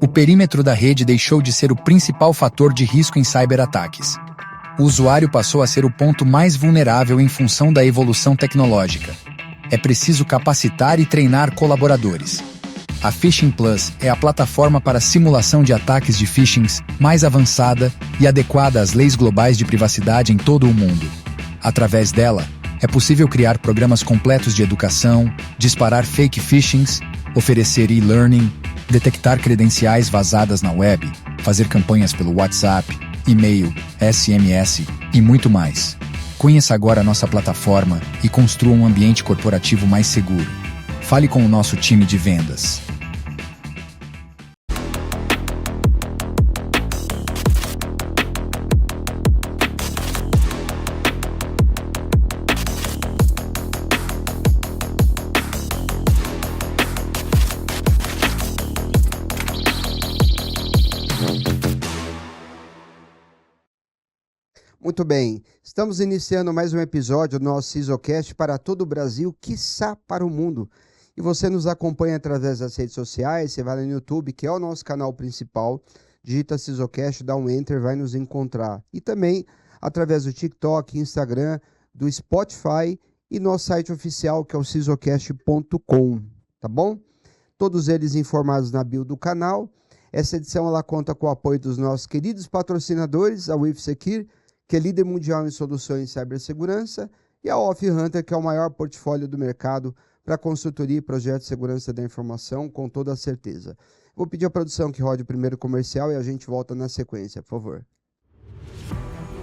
O perímetro da rede deixou de ser o principal fator de risco em cyberataques. O usuário passou a ser o ponto mais vulnerável em função da evolução tecnológica. É preciso capacitar e treinar colaboradores. A Phishing Plus é a plataforma para simulação de ataques de phishing mais avançada e adequada às leis globais de privacidade em todo o mundo. Através dela, é possível criar programas completos de educação, disparar fake phishings, oferecer e-learning, detectar credenciais vazadas na web, fazer campanhas pelo WhatsApp, e-mail, SMS e muito mais. Conheça agora a nossa plataforma e construa um ambiente corporativo mais seguro. Fale com o nosso time de vendas. Muito bem, estamos iniciando mais um episódio do nosso CISOcast para todo o Brasil, quiçá para o mundo. E você nos acompanha através das redes sociais, você vai lá no YouTube, que é o nosso canal principal, digita CISOcast, dá um enter, vai nos encontrar. E também através do TikTok, Instagram, do Spotify e nosso site oficial, que é o CISOcast.com, tá bom? Todos eles informados na bio do canal. Essa edição ela conta com o apoio dos nossos queridos patrocinadores, a WithSecure, que é líder mundial em soluções de cibersegurança, e a Off Hunter, que é o maior portfólio do mercado para consultoria e projetos de segurança da informação, com toda a certeza. Vou pedir à produção que rode o primeiro comercial e a gente volta na sequência, por favor.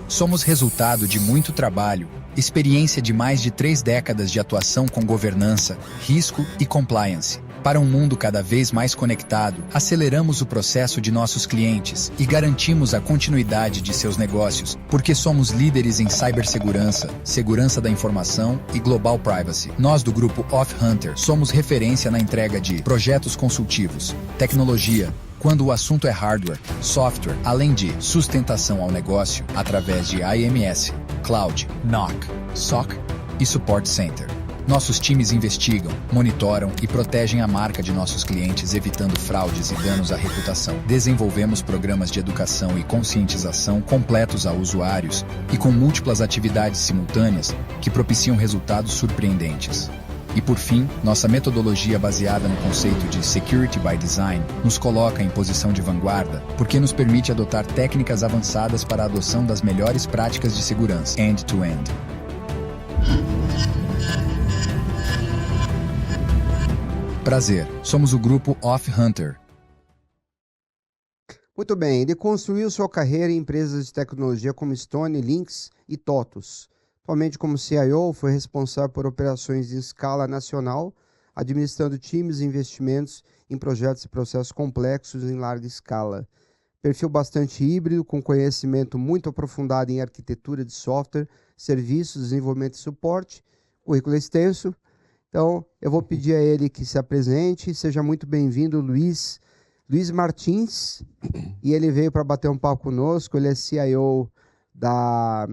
Somos resultado de muito trabalho, experiência de mais de 3 décadas de atuação com governança, risco e compliance. Para um mundo cada vez mais conectado, aceleramos o processo de nossos clientes e garantimos a continuidade de seus negócios, porque somos líderes em cibersegurança, segurança da informação e global privacy. Nós do grupo Off Hunter somos referência na entrega de projetos consultivos, tecnologia, quando o assunto é hardware, software, além de sustentação ao negócio através de IMS, Cloud, NOC, SOC e Support Center. Nossos times investigam, monitoram e protegem a marca de nossos clientes, evitando fraudes e danos à reputação. Desenvolvemos programas de educação e conscientização completos a usuários e com múltiplas atividades simultâneas que propiciam resultados surpreendentes. E por fim, nossa metodologia baseada no conceito de Security by Design nos coloca em posição de vanguarda, porque nos permite adotar técnicas avançadas para a adoção das melhores práticas de segurança, end-to-end. Prazer, somos o grupo Off Hunter. Muito bem, ele construiu sua carreira em empresas de tecnologia como Stone, Lynx e TOTUS. Atualmente como CIO, foi responsável por operações em escala nacional, administrando times e investimentos em projetos e processos complexos em larga escala. Perfil bastante híbrido, com conhecimento muito aprofundado em arquitetura de software, serviços, desenvolvimento e suporte, currículo extenso. Então, eu vou pedir a ele que se apresente. Seja muito bem-vindo, Luiz Martins. E ele veio para bater um papo conosco. Ele é CIO da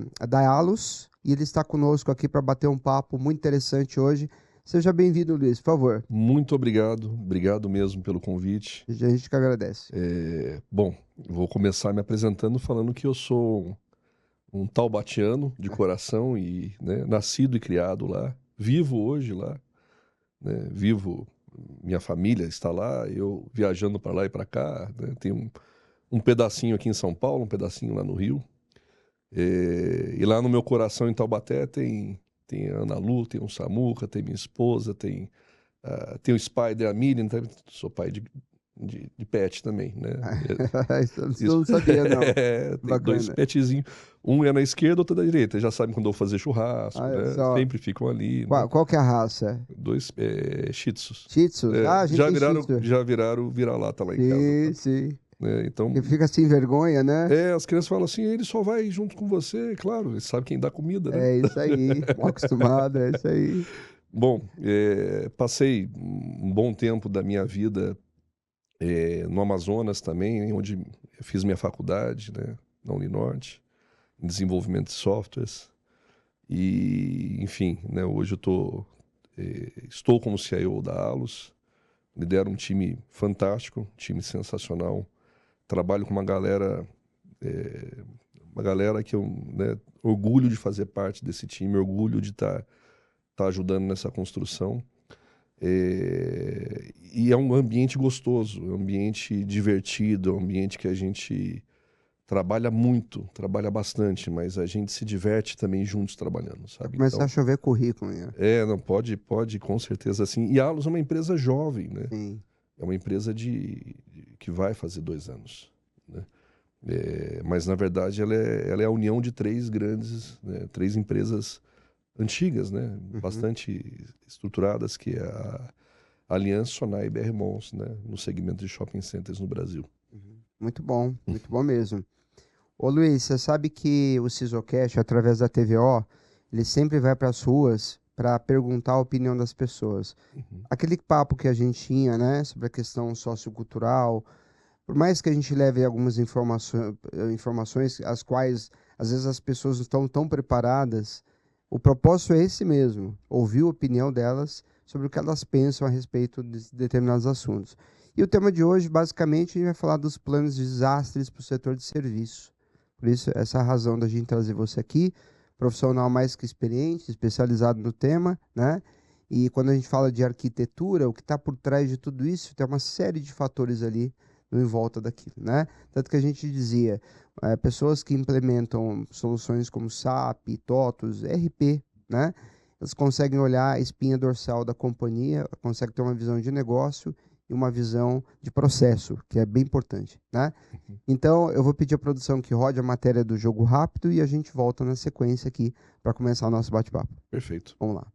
Alus e ele está conosco aqui para bater um papo muito interessante hoje. Seja bem-vindo, Luiz, por favor. Muito obrigado mesmo pelo convite. A gente que agradece. Bom, vou começar me apresentando falando que eu sou um taubatiano de coração e nascido e criado lá. Vivo hoje lá. Minha família está lá, eu viajando para lá e para cá, tem um pedacinho aqui em São Paulo, um pedacinho lá no Rio, e lá no meu coração em Taubaté tem a Ana Lu, tem o Samuca, tem minha esposa, tem o Spider, a Miriam, sou pai de pet também, né? Isso eu não sabia, não. Tem 2 petzinhos. Um é na esquerda, outro é da direita. Já sabem quando eu vou fazer churrasco, sempre ficam ali. Qual que é a raça? 2 Shih Tzus. Shih Tzus? A gente já viraram vira-lata lá em casa. Sim. Então, que fica sem vergonha, né? As crianças falam assim, ele só vai junto com você, claro, ele sabe quem dá comida, né? É isso aí, mal acostumado, é isso aí. Bom, passei um bom tempo da minha vida no Amazonas também, onde eu fiz minha faculdade, né, na Uninorte, em desenvolvimento de softwares. E, enfim, né, hoje eu estou como CIO da Alus, me deram um time fantástico, um time sensacional. Trabalho com uma galera que eu, né, orgulho de fazer parte desse time, orgulho de estar ajudando nessa construção. E é um ambiente gostoso, é um ambiente divertido, é um ambiente que a gente trabalha muito, trabalha bastante, mas a gente se diverte também juntos trabalhando, sabe? Começar a chover currículo, né? Não, pode, com certeza sim. E a Allos é uma empresa jovem, né? Sim. É uma empresa que vai fazer 2 anos, né? Mas, na verdade, ela é a união de 3 grandes, né, 3 empresas antigas, né? Bastante estruturadas, que é a Aliança, Sonai e BR Malls, né? No segmento de shopping centers no Brasil. Muito bom mesmo. Ô Luiz, você sabe que o Sisocast, através da TVO, ele sempre vai para as ruas para perguntar a opinião das pessoas. Aquele papo que a gente tinha, né, sobre a questão sociocultural, por mais que a gente leve algumas informações as quais às vezes as pessoas não estão tão preparadas, o propósito é esse mesmo, ouvir a opinião delas sobre o que elas pensam a respeito de determinados assuntos. E o tema de hoje, basicamente, a gente vai falar dos planos de desastres para o setor de serviço. Por isso, essa é a razão da gente trazer você aqui, profissional mais que experiente, especializado no tema, né? E quando a gente fala de arquitetura, o que está por trás de tudo isso, tem uma série de fatores ali em volta daquilo, né? Tanto que a gente dizia, pessoas que implementam soluções como SAP, TOTOS, RP, né? Elas conseguem olhar a espinha dorsal da companhia, conseguem ter uma visão de negócio e uma visão de processo, que é bem importante, né? Então, eu vou pedir à produção que rode a matéria do Jogo Rápido e a gente volta na sequência aqui para começar o nosso bate-papo. Perfeito. Vamos lá.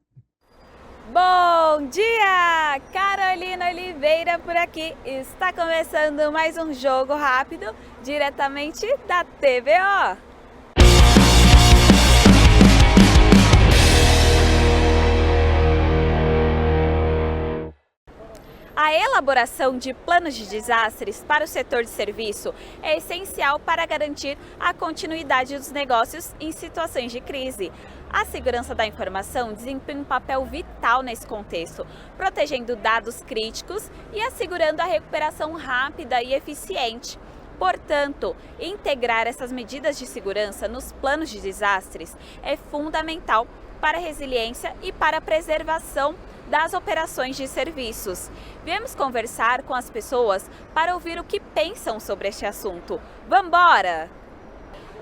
Bom dia! Carolina Oliveira por aqui. Está começando mais um Jogo Rápido, diretamente da TVO. A elaboração de planos de desastres para o setor de serviço é essencial para garantir a continuidade dos negócios em situações de crise. A segurança da informação desempenha um papel vital nesse contexto, protegendo dados críticos e assegurando a recuperação rápida e eficiente. Portanto, integrar essas medidas de segurança nos planos de desastres é fundamental para a resiliência e para a preservação das operações de serviços. Viemos conversar com as pessoas para ouvir o que pensam sobre este assunto. Vambora!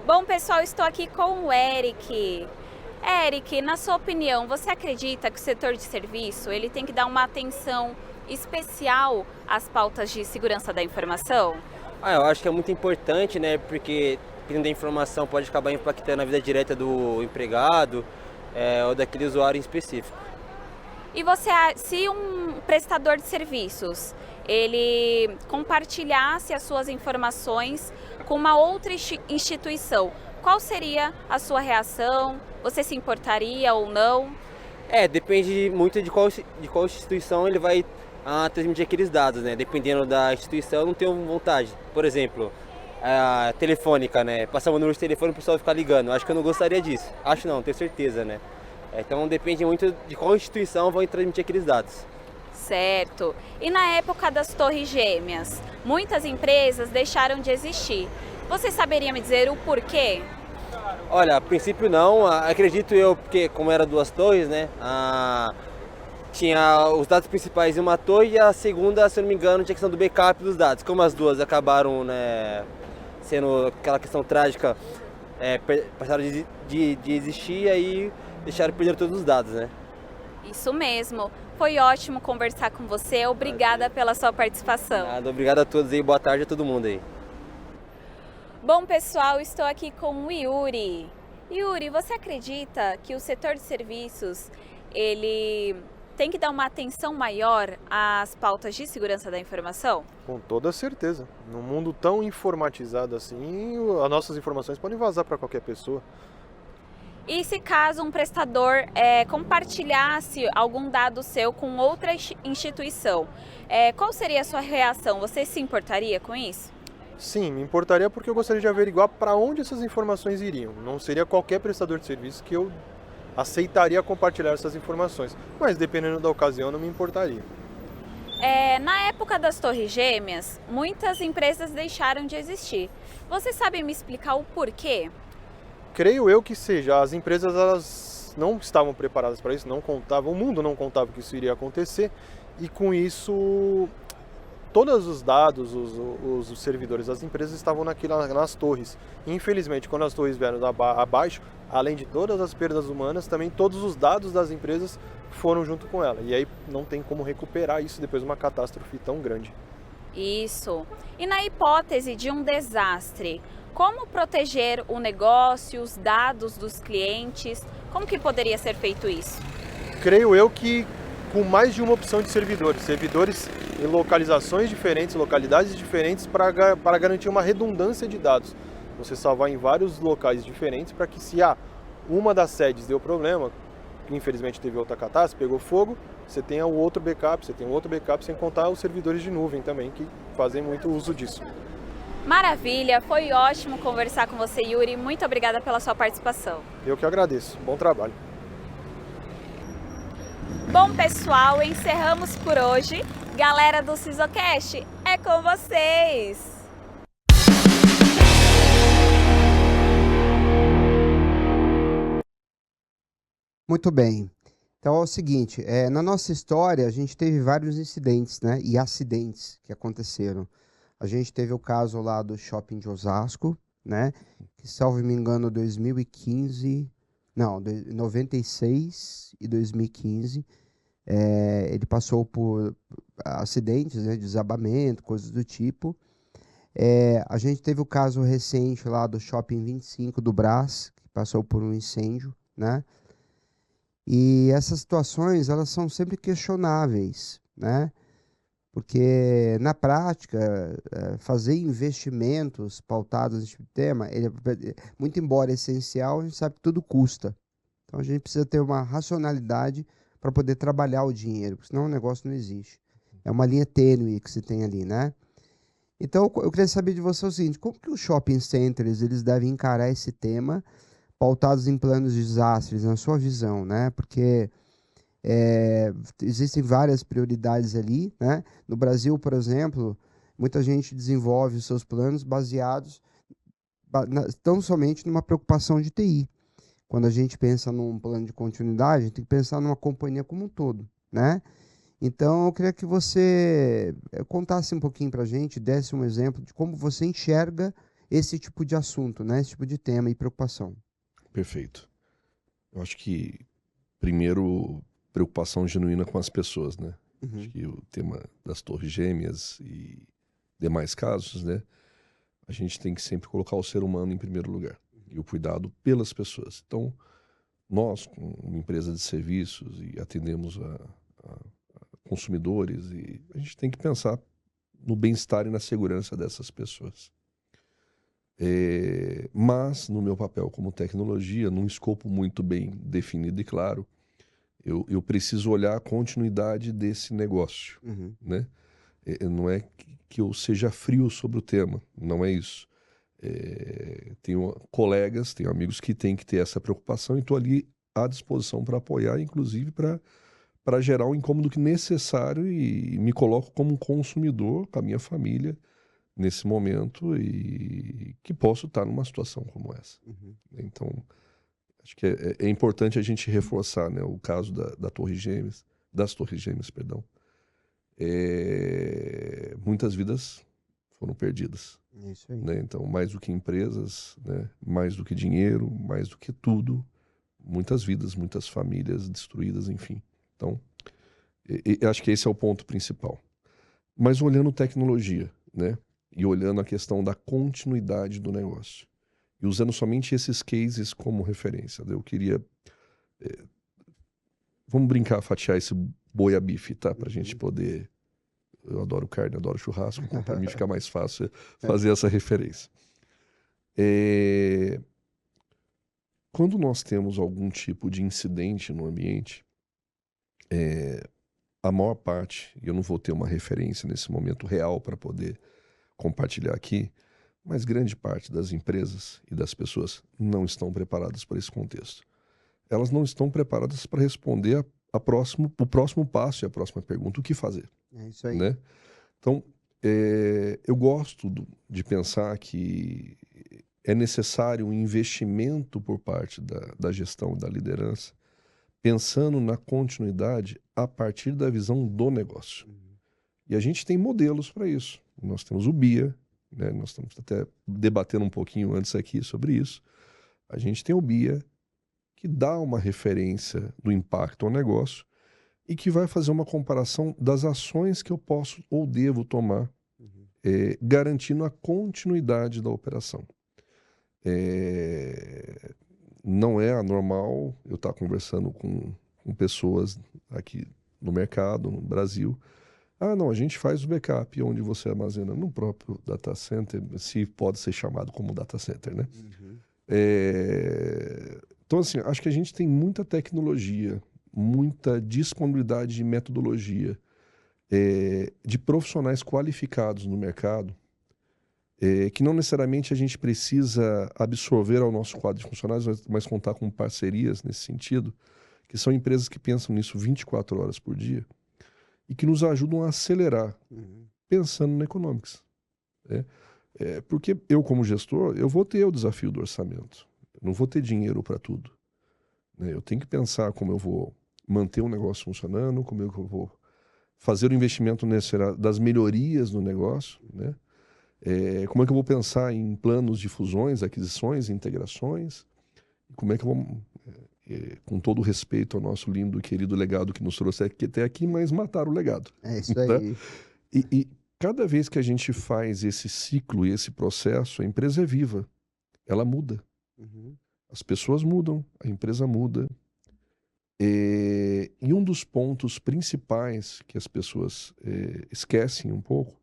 Bom, pessoal, estou aqui com o Eric. Eric, na sua opinião, você acredita que o setor de serviço ele tem que dar uma atenção especial às pautas de segurança da informação? Eu acho que é muito importante, né? Porque dependendo da informação pode acabar impactando a vida direta do empregado ou daquele usuário em específico. E você, se um prestador de serviços, ele compartilhasse as suas informações com uma outra instituição, qual seria a sua reação? Você se importaria ou não? Depende muito de qual instituição ele vai transmitir aqueles dados, né? Dependendo da instituição, eu não tenho vontade. Por exemplo, a telefônica, né? Passar o número de telefone e o pessoal ficar ligando. Acho que eu não gostaria disso. Acho não, tenho certeza, né? Então depende muito de qual instituição vai transmitir aqueles dados. Certo. E na época das torres gêmeas, muitas empresas deixaram de existir. Você saberia me dizer o porquê? Olha, a princípio não, acredito eu, porque como era 2 torres, né? Tinha os dados principais em uma torre e a segunda, se eu não me engano, tinha a questão do backup dos dados. Como as duas acabaram, né, sendo aquela questão trágica, passaram de existir e aí deixaram perder todos os dados, né? Isso mesmo. Foi ótimo conversar com você. Obrigada pela sua participação. Nada, obrigado a todos aí. Boa tarde a todo mundo aí. Bom, pessoal, estou aqui com o Yuri. Yuri, você acredita que o setor de serviços, ele tem que dar uma atenção maior às pautas de segurança da informação? Com toda certeza. Num mundo tão informatizado assim, as nossas informações podem vazar para qualquer pessoa. E se caso um prestador compartilhasse algum dado seu com outra instituição, qual seria a sua reação? Você se importaria com isso? Sim, me importaria porque eu gostaria de averiguar para onde essas informações iriam. Não seria qualquer prestador de serviço que eu aceitaria compartilhar essas informações. Mas dependendo da ocasião, não me importaria. Na época das Torres Gêmeas, muitas empresas deixaram de existir. Você sabe me explicar o porquê? Creio eu que seja. As empresas elas não estavam preparadas para isso, não contavam, o mundo não contava que isso iria acontecer e com isso todos os dados, os servidores das empresas estavam nas torres. Infelizmente, quando as torres vieram abaixo, além de todas as perdas humanas, também todos os dados das empresas foram junto com ela. E aí não tem como recuperar isso depois de uma catástrofe tão grande. Isso. E na hipótese de um desastre, como proteger o negócio, os dados dos clientes? Como que poderia ser feito isso? Creio eu que com mais de uma opção de servidores em localizações diferentes, localidades diferentes, para garantir uma redundância de dados. Você salvar em vários locais diferentes para que se uma das sedes deu problema, infelizmente teve outra catástrofe, pegou fogo, você tenha o outro backup, você tem outro backup, sem contar os servidores de nuvem também, que fazem muito uso disso. Maravilha, foi ótimo conversar com você, Yuri. Muito obrigada pela sua participação. Eu que agradeço. Bom trabalho. Bom, pessoal, encerramos por hoje. Galera do Sisocast, é com vocês! Muito bem. Então é o seguinte, na nossa história a gente teve vários incidentes, né, e acidentes que aconteceram. A gente teve o caso lá do shopping de Osasco, né, que, salvo me engano, 96 e 2015, ele passou por acidentes, né, desabamento, coisas do tipo. A gente teve o caso recente lá do shopping 25 do Brás, que passou por um incêndio, né? E essas situações, elas são sempre questionáveis, né? Porque, na prática, fazer investimentos pautados nesse tipo de tema, muito embora essencial, a gente sabe que tudo custa. Então, a gente precisa ter uma racionalidade para poder trabalhar o dinheiro, porque senão o negócio não existe. É uma linha tênue que se tem ali, né? Então, eu queria saber de você o seguinte, como que os shopping centers eles devem encarar esse tema pautados em planos de desastres, na sua visão, né? Porque existem várias prioridades ali, né? No Brasil, por exemplo, muita gente desenvolve os seus planos baseados tão somente numa preocupação de TI. Quando a gente pensa num plano de continuidade, a gente tem que pensar numa companhia como um todo, né? Então, eu queria que você contasse um pouquinho para a gente, desse um exemplo de como você enxerga esse tipo de assunto, né? Esse tipo de tema e preocupação. Perfeito. Eu acho que, primeiro, preocupação genuína com as pessoas, né? Uhum. Acho que o tema das Torres Gêmeas e demais casos, né? A gente tem que sempre colocar o ser humano em primeiro lugar e o cuidado pelas pessoas. Então, nós, como uma empresa de serviços e atendemos a consumidores, e a gente tem que pensar no bem-estar e na segurança dessas pessoas. Mas, no meu papel como tecnologia, num escopo muito bem definido e claro, eu preciso olhar a continuidade desse negócio, Uhum. né? Não é que eu seja frio sobre o tema, não é isso. Tenho colegas, tenho amigos que têm que ter essa preocupação e estou ali à disposição para apoiar, inclusive para gerar o incômodo que necessário e me coloco como um consumidor com a minha família nesse momento e que posso estar numa situação como essa. Uhum. Então, acho que é importante a gente reforçar, né, o caso das Torres Gêmeas, perdão. Muitas vidas foram perdidas. Isso aí. Né? Então, mais do que empresas, né, mais do que dinheiro, mais do que tudo, muitas vidas, muitas famílias destruídas, enfim. Então, eu acho que esse é o ponto principal. Mas olhando tecnologia, né? E olhando a questão da continuidade do negócio. E usando somente esses cases como referência. Eu queria... vamos brincar, fatiar esse boi a bife, tá? Pra gente poder... Eu adoro carne, adoro churrasco, então para mim fica mais fácil fazer essa referência. Quando nós temos algum tipo de incidente no ambiente, a maior parte, e eu não vou ter uma referência nesse momento real para poder compartilhar aqui, mas grande parte das empresas e das pessoas não estão preparadas para esse contexto. Elas não estão preparadas para responder o próximo passo e a próxima pergunta, o que fazer? É isso aí. Né? Então, eu gosto de pensar que é necessário um investimento por parte da gestão e da liderança, pensando na continuidade a partir da visão do negócio. E a gente tem modelos para isso. Nós temos o BIA, né? Nós estamos até debatendo um pouquinho antes aqui sobre isso. A gente tem o BIA, que dá uma referência do impacto ao negócio e que vai fazer uma comparação das ações que eu posso ou devo tomar, garantindo a continuidade da operação. Não é anormal eu estar conversando com pessoas aqui no mercado, no Brasil. Ah, não, a gente faz o backup onde você armazena no próprio data center, se pode ser chamado como data center, né? Então, assim, acho que a gente tem muita tecnologia, muita disponibilidade de metodologia, de profissionais qualificados no mercado, que não necessariamente a gente precisa absorver ao nosso quadro de funcionários, mas contar com parcerias nesse sentido, que são empresas que pensam nisso 24 horas por dia e que nos ajudam a acelerar, pensando no economics. Porque eu, como gestor, eu vou ter o desafio do orçamento. Eu não vou ter dinheiro para tudo. Né? Eu tenho que pensar como eu vou manter o negócio funcionando, como eu vou fazer o investimento necessário das melhorias no negócio, né? Como é que eu vou pensar em planos de fusões, aquisições, integrações, como é que eu vou, com todo o respeito ao nosso lindo e querido legado que nos trouxe até aqui, mas matar o legado. É isso Tá? aí. E cada vez que a gente faz esse ciclo e esse processo, a empresa é viva, ela muda. As pessoas mudam, a empresa muda. E um dos pontos principais que as pessoas esquecem um pouco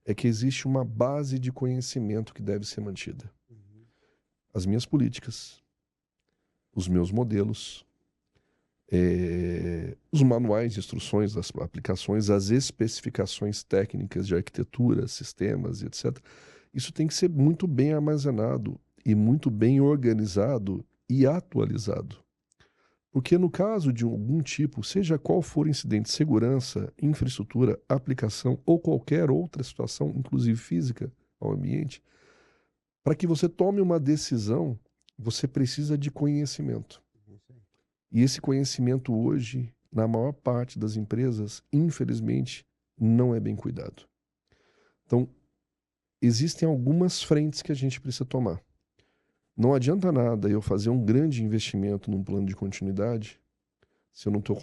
é que existe uma base de conhecimento que deve ser mantida. As minhas políticas, os meus modelos, os manuais de instruções das aplicações, as especificações técnicas de arquitetura, sistemas, etc. Isso tem que ser muito bem armazenado e muito bem organizado e atualizado. Porque no caso de algum tipo, seja qual for o incidente de segurança, infraestrutura, aplicação ou qualquer outra situação, inclusive física, ao ambiente, para que você tome uma decisão, você precisa de conhecimento. E esse conhecimento hoje, na maior parte das empresas, infelizmente, não é bem cuidado. Então, existem algumas frentes que a gente precisa tomar. Não adianta nada eu fazer um grande investimento num plano de continuidade se eu não estou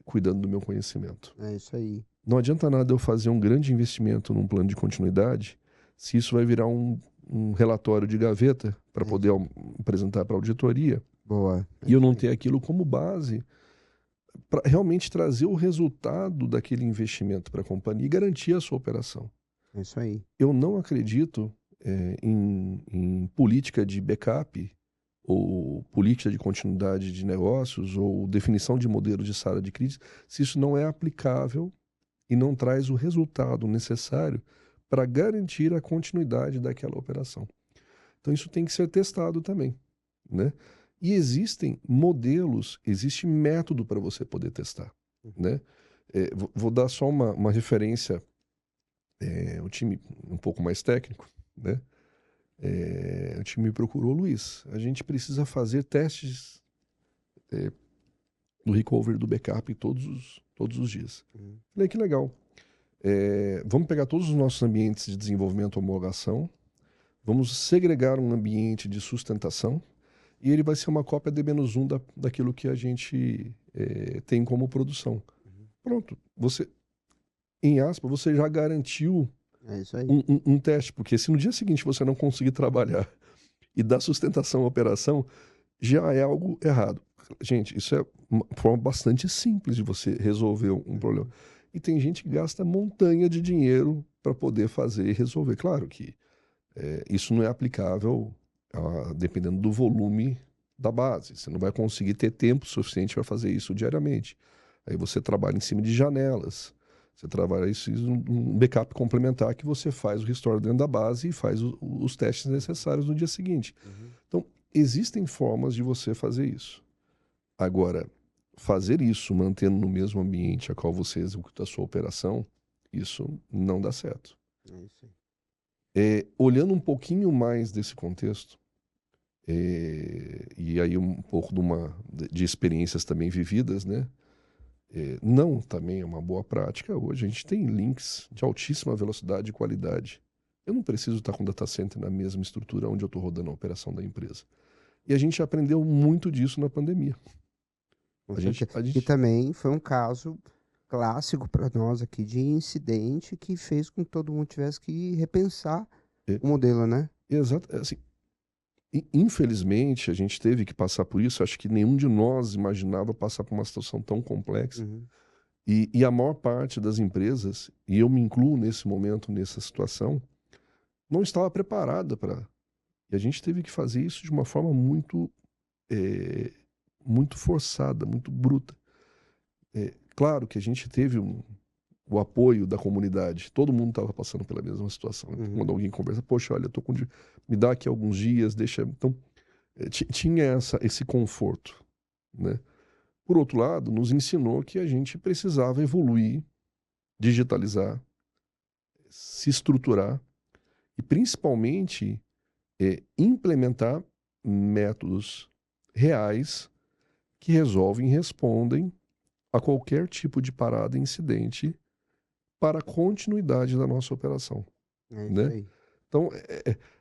cuidando do meu conhecimento. É isso aí. Não adianta nada eu fazer um grande investimento num plano de continuidade se isso vai virar um relatório de gaveta para poder apresentar para a auditoria. Boa. E eu não ter aquilo como base para realmente trazer o resultado daquele investimento para a companhia e garantir a sua operação. É isso aí. Eu não acredito em política de backup ou política de continuidade de negócios ou definição de modelo de sala de crise, se isso não é aplicável e não traz o resultado necessário para garantir a continuidade daquela operação. Então isso tem que ser testado também, né? E existem modelos, existe método para você poder testar, né? Vou dar só uma referência, um time um pouco mais técnico, né? O time me procurou, Luiz, a gente precisa fazer testes do recovery do backup todos os dias. Falei, que legal. Vamos pegar todos os nossos ambientes de desenvolvimento e homologação, vamos segregar um ambiente de sustentação e ele vai ser uma cópia D-1 daquilo que a gente tem como produção. Pronto, você, em aspas, você já garantiu isso aí. um teste, porque se no dia seguinte você não conseguir trabalhar e dar sustentação à operação, já é algo errado. Gente, isso é uma forma bastante simples de você resolver um problema. E tem gente que gasta montanha de dinheiro para poder fazer e resolver. Claro que isso não é aplicável dependendo do volume da base. Você não vai conseguir ter tempo suficiente para fazer isso diariamente. Aí você trabalha em cima de janelas. Você trabalha isso um backup complementar que você faz o restore dentro da base e faz os testes necessários no dia seguinte. Então, existem formas de você fazer isso. Agora, fazer isso mantendo no mesmo ambiente a qual você executa a sua operação, isso não dá certo. É isso aí. Olhando um pouquinho mais desse contexto, e aí um pouco de experiências também vividas, né? Não também é uma boa prática. Hoje a gente tem links de altíssima velocidade e qualidade. Eu não preciso estar com o data center na mesma estrutura onde eu estou rodando a operação da empresa. E a gente aprendeu muito disso na pandemia. Com A gente- certeza. a gente- E também foi um caso clássico para nós aqui de incidente que fez com que todo mundo tivesse que repensar É. o modelo, né? Exato, assim, infelizmente a gente teve que passar por isso. Acho que nenhum de nós imaginava passar por uma situação tão complexa. Uhum. E a maior parte das empresas, e eu me incluo nesse momento, nessa situação, não estava preparada para. E a gente teve que fazer isso de uma forma muito forçada, muito bruta. Claro que a gente teve o apoio da comunidade. Todo mundo estava passando pela mesma situação. Uhum. Quando alguém conversa, poxa, olha, me dá aqui alguns dias, deixa. Então, tinha esse conforto, né? Por outro lado, nos ensinou que a gente precisava evoluir, digitalizar, se estruturar e, principalmente, implementar métodos reais que resolvem e respondem a qualquer tipo de parada, incidente, para a continuidade da nossa operação. É isso Né? aí. Então,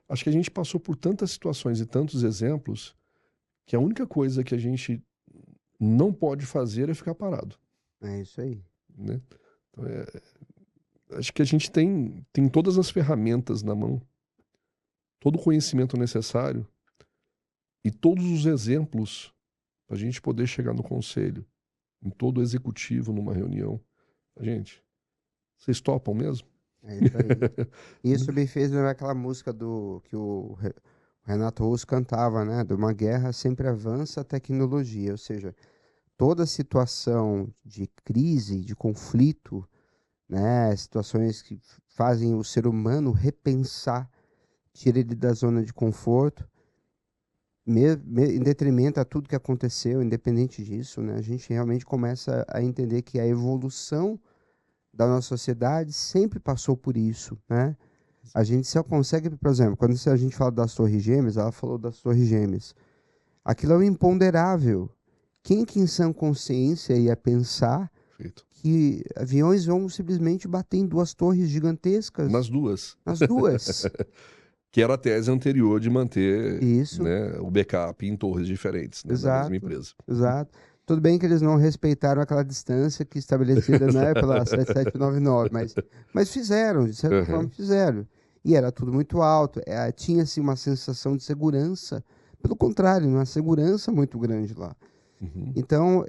acho que a gente passou por tantas situações e tantos exemplos que a única coisa que a gente não pode fazer é ficar parado. É isso aí. Né? Então, acho que a gente tem todas as ferramentas na mão, todo o conhecimento necessário e todos os exemplos para a gente poder chegar no conselho, em todo o executivo, numa reunião. Gente, vocês topam mesmo? É isso aí. Isso me fez lembrar aquela música que o Renato Russo cantava, né? De uma guerra sempre avança a tecnologia. Ou seja, toda situação de crise, de conflito, né? Situações que fazem o ser humano repensar, tira ele da zona de conforto, em detrimento a tudo que aconteceu, independente disso, né? A gente realmente começa a entender que a evolução da nossa sociedade sempre passou por isso, né? A gente só consegue, por exemplo, quando a gente fala das Torres Gêmeas, ela falou das Torres Gêmeas. Aquilo é o imponderável. Quem que em sã consciência ia pensar Perfeito. que aviões vão simplesmente bater em duas torres gigantescas? Nas duas. Nas duas. Que era a tese anterior de manter, Isso. né, o backup em torres diferentes, né, da Exato. mesma empresa. Exato. Tudo bem que eles não respeitaram aquela distância que estabelecida, né, pela 7799, mas fizeram, de certa forma fizeram. E era tudo muito alto, tinha-se uma sensação de segurança, pelo contrário, uma segurança muito grande lá. Uhum. Então,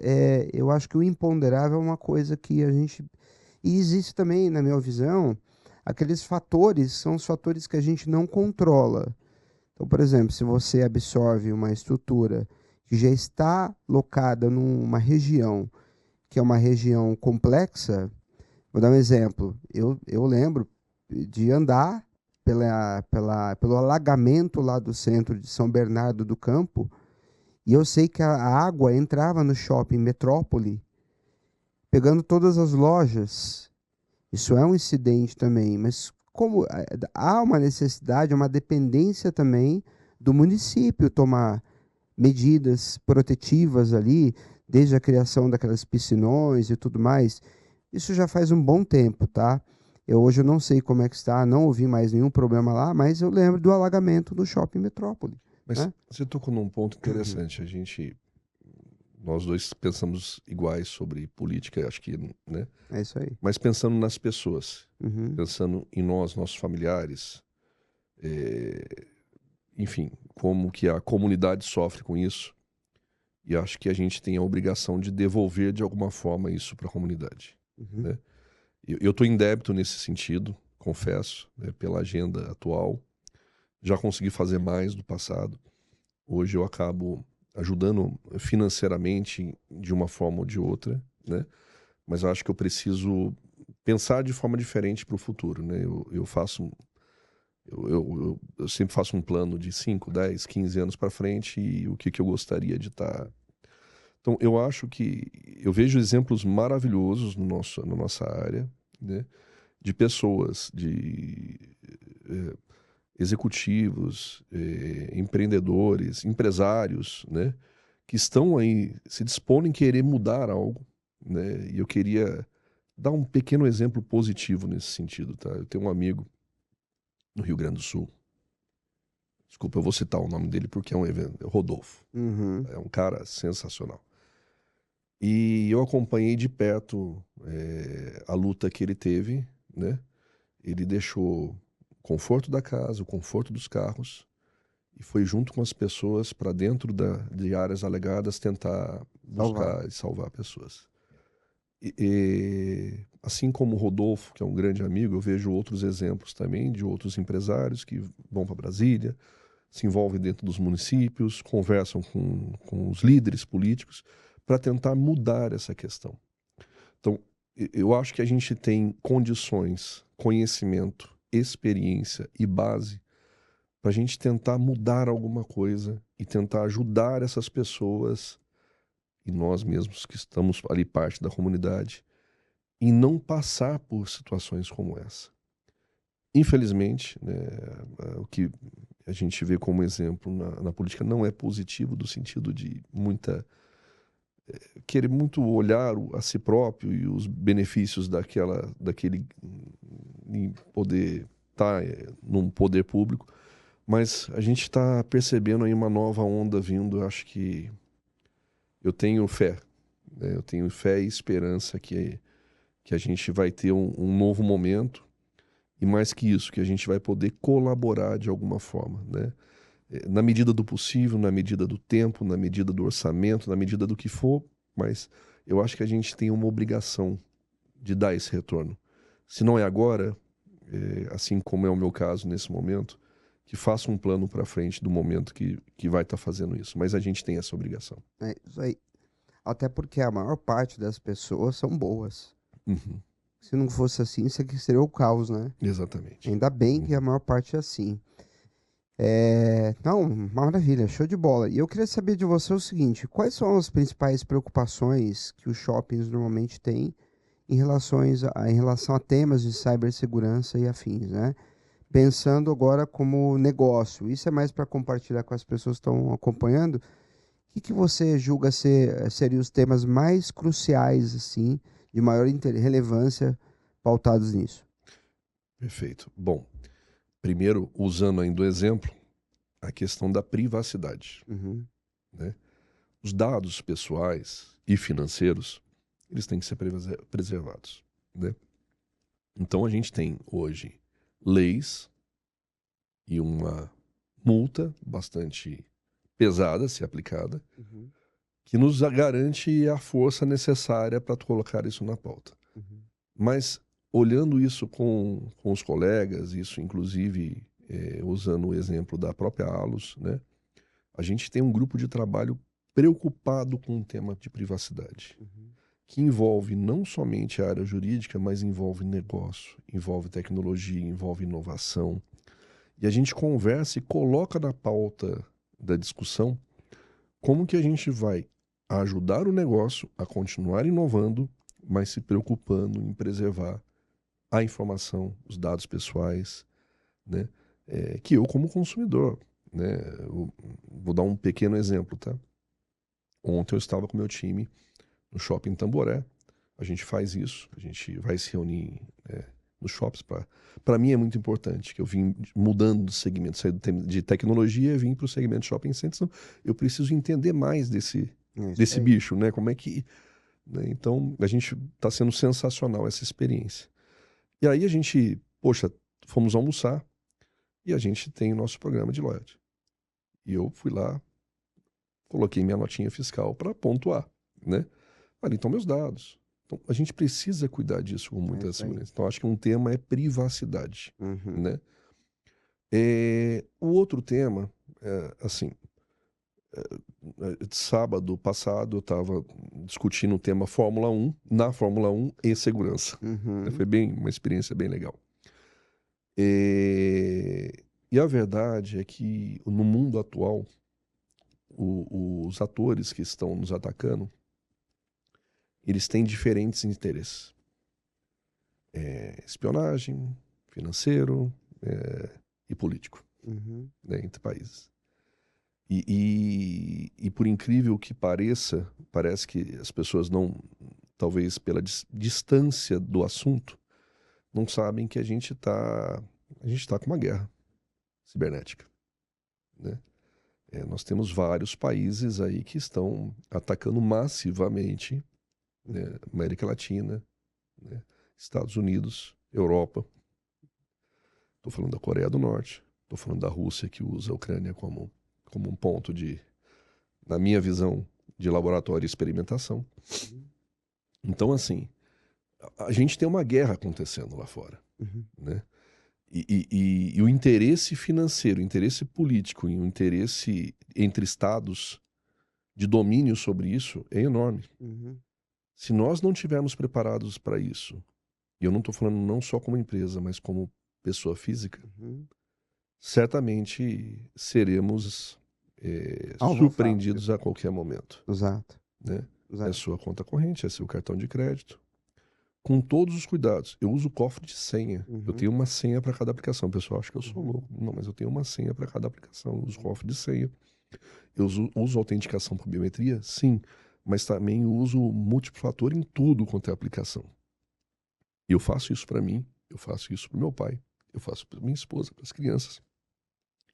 eu acho que o imponderável é uma coisa que a gente... E existe também, na minha visão, aqueles fatores, são os fatores que a gente não controla. Então, por exemplo, se você absorve uma estrutura que já está locada numa região que é uma região complexa, vou dar um exemplo. Eu lembro de andar pelo alagamento lá do centro de São Bernardo do Campo, e eu sei que a água entrava no shopping Metrópole, pegando todas as lojas. Isso é um incidente também, mas como há uma necessidade, uma dependência também do município tomar medidas protetivas ali, desde a criação daquelas piscinões e tudo mais. Isso já faz um bom tempo, tá? Hoje eu não sei como é que está, não ouvi mais nenhum problema lá, mas eu lembro do alagamento do Shopping Metrópole. Mas né? você tocou num ponto interessante. Nós dois pensamos iguais sobre política, acho que, né? É isso aí. Mas pensando nas pessoas, Uhum. pensando em nós, nossos familiares, enfim, como que a comunidade sofre com isso. E acho que a gente tem a obrigação de devolver de alguma forma isso para a comunidade. Uhum. Né? Eu estou em débito nesse sentido, confesso, né, pela agenda atual. Já consegui fazer mais do passado. Hoje eu acabo ajudando financeiramente de uma forma ou de outra, né? Mas eu acho que eu preciso pensar de forma diferente para o futuro, né? Eu sempre faço um plano de 5, 10, 15 anos para frente e o que eu gostaria de estar Então, eu acho que eu vejo exemplos maravilhosos na nossa área, né, de pessoas, de executivos, empreendedores, empresários, né, que estão aí se dispondo em querer mudar algo, né, e eu queria dar um pequeno exemplo positivo nesse sentido, tá? Eu tenho um amigo no Rio Grande do Sul. Desculpa, eu vou citar o nome dele porque é um evento, é o Rodolfo. Uhum. É um cara sensacional. E eu acompanhei de perto a luta que ele teve, né? Ele deixou o conforto da casa, o conforto dos carros e foi junto com as pessoas para dentro de áreas alegadas tentar buscar e salvar pessoas. Assim como o Rodolfo, que é um grande amigo, eu vejo outros exemplos também de outros empresários que vão para Brasília, se envolvem dentro dos municípios, conversam com os líderes políticos para tentar mudar essa questão. Então, eu acho que a gente tem condições, conhecimento, experiência e base para a gente tentar mudar alguma coisa e tentar ajudar essas pessoas e nós mesmos que estamos ali parte da comunidade e não passar por situações como essa. Infelizmente, né, o que a gente vê como exemplo na política não é positivo, do sentido de querer muito olhar a si próprio e os benefícios daquele em poder estar num poder público, mas a gente está percebendo aí uma nova onda vindo. Eu acho que eu tenho fé, né, eu tenho fé e esperança que a gente vai ter um novo momento. E mais que isso, que a gente vai poder colaborar de alguma forma, né? Na medida do possível, na medida do tempo, na medida do orçamento, na medida do que for, mas eu acho que a gente tem uma obrigação de dar esse retorno. Se não é agora, assim como é o meu caso nesse momento, que faça um plano para frente do momento que vai estar fazendo isso. Mas a gente tem essa obrigação. É isso aí. Até porque a maior parte das pessoas são boas. Uhum, Se não fosse assim, isso aqui seria o caos, né? exatamente. Ainda bem que a maior parte é assim. Não, maravilha, show de bola. E eu queria saber de você o seguinte: quais são as principais preocupações que os shoppings normalmente têm em relação a temas de cibersegurança e afins, né? Pensando agora como negócio, isso é mais para compartilhar com as pessoas que estão acompanhando. O que você julga seriam os temas mais cruciais, assim, de maior relevância pautados nisso? Perfeito. Bom, primeiro, usando ainda o exemplo, a questão da privacidade, Uhum, né? Os dados pessoais e financeiros, eles têm que ser preservados, né? Então a gente tem hoje leis e uma multa bastante pesada, se aplicada, uhum, que nos garante a força necessária para colocar isso na pauta. uhum, Mas olhando isso com os colegas, isso inclusive usando o exemplo da própria Alus, né? A gente tem um grupo de trabalho preocupado com o tema de privacidade, uhum. que envolve não somente a área jurídica, mas envolve negócio, envolve tecnologia, envolve inovação. E a gente conversa e coloca na pauta da discussão como que a gente vai ajudar o negócio a continuar inovando, mas se preocupando em preservar a informação, os dados pessoais, né? Que eu como consumidor, né? Eu vou dar um pequeno exemplo, tá? Ontem eu estava com meu time no Shopping Tamboré. A gente faz isso, a gente vai se reunir nos shops. Para mim é muito importante que eu vim mudando de segmento, saí de tecnologia e vim para o segmento de shopping centers. Então, eu preciso entender mais Isso desse aí. bicho, né? Como é que... né? Então, a gente está sendo sensacional essa experiência. E aí a gente, poxa, fomos almoçar e a gente tem o nosso programa de loyalty. E eu fui lá, coloquei minha notinha fiscal para pontuar, né? Ali estão meus dados. Então, a gente precisa cuidar disso com muita Isso aí. segurança. Então, acho que um tema é privacidade, Uhum, né? O outro tema, assim, sábado passado eu estava discutindo o tema Fórmula 1, na Fórmula 1 e segurança. uhum, Foi uma experiência bem legal. E a verdade é que no mundo atual, os atores que estão nos atacando, eles têm diferentes interesses. Espionagem, financeiro e político, Uhum. né, entre países. E por incrível que pareça, parece que as pessoas não, talvez pela distância do assunto, não sabem que a gente tá com uma guerra cibernética, né? Nós temos vários países aí que estão atacando massivamente, né, América Latina, né, Estados Unidos, Europa. Estou falando da Coreia do Norte, estou falando da Rússia, que usa a Ucrânia como um ponto de, na minha visão, de laboratório e experimentação. Então, assim, a gente tem uma guerra acontecendo lá fora, Uhum. né? E o interesse financeiro, o interesse político e o interesse entre estados de domínio sobre isso é enorme. Uhum. Se nós não estivermos preparados para isso, e eu não estou falando não só como empresa, mas como pessoa física, Uhum. certamente seremos Alvo surpreendidos a qualquer momento, Exato. né? É Exato. sua conta corrente, é seu cartão de crédito, com todos os cuidados. Eu uso cofre de senha. Uhum. Eu tenho uma senha para cada aplicação. O pessoal acha que eu sou Uhum. louco. Não, mas eu tenho uma senha para cada aplicação. Eu uso cofre de senha. Eu uso autenticação por biometria? Sim. Mas também uso múltiplo fator em tudo quanto é aplicação. E eu faço isso para mim, eu faço isso para meu pai, eu faço para minha esposa, para as crianças.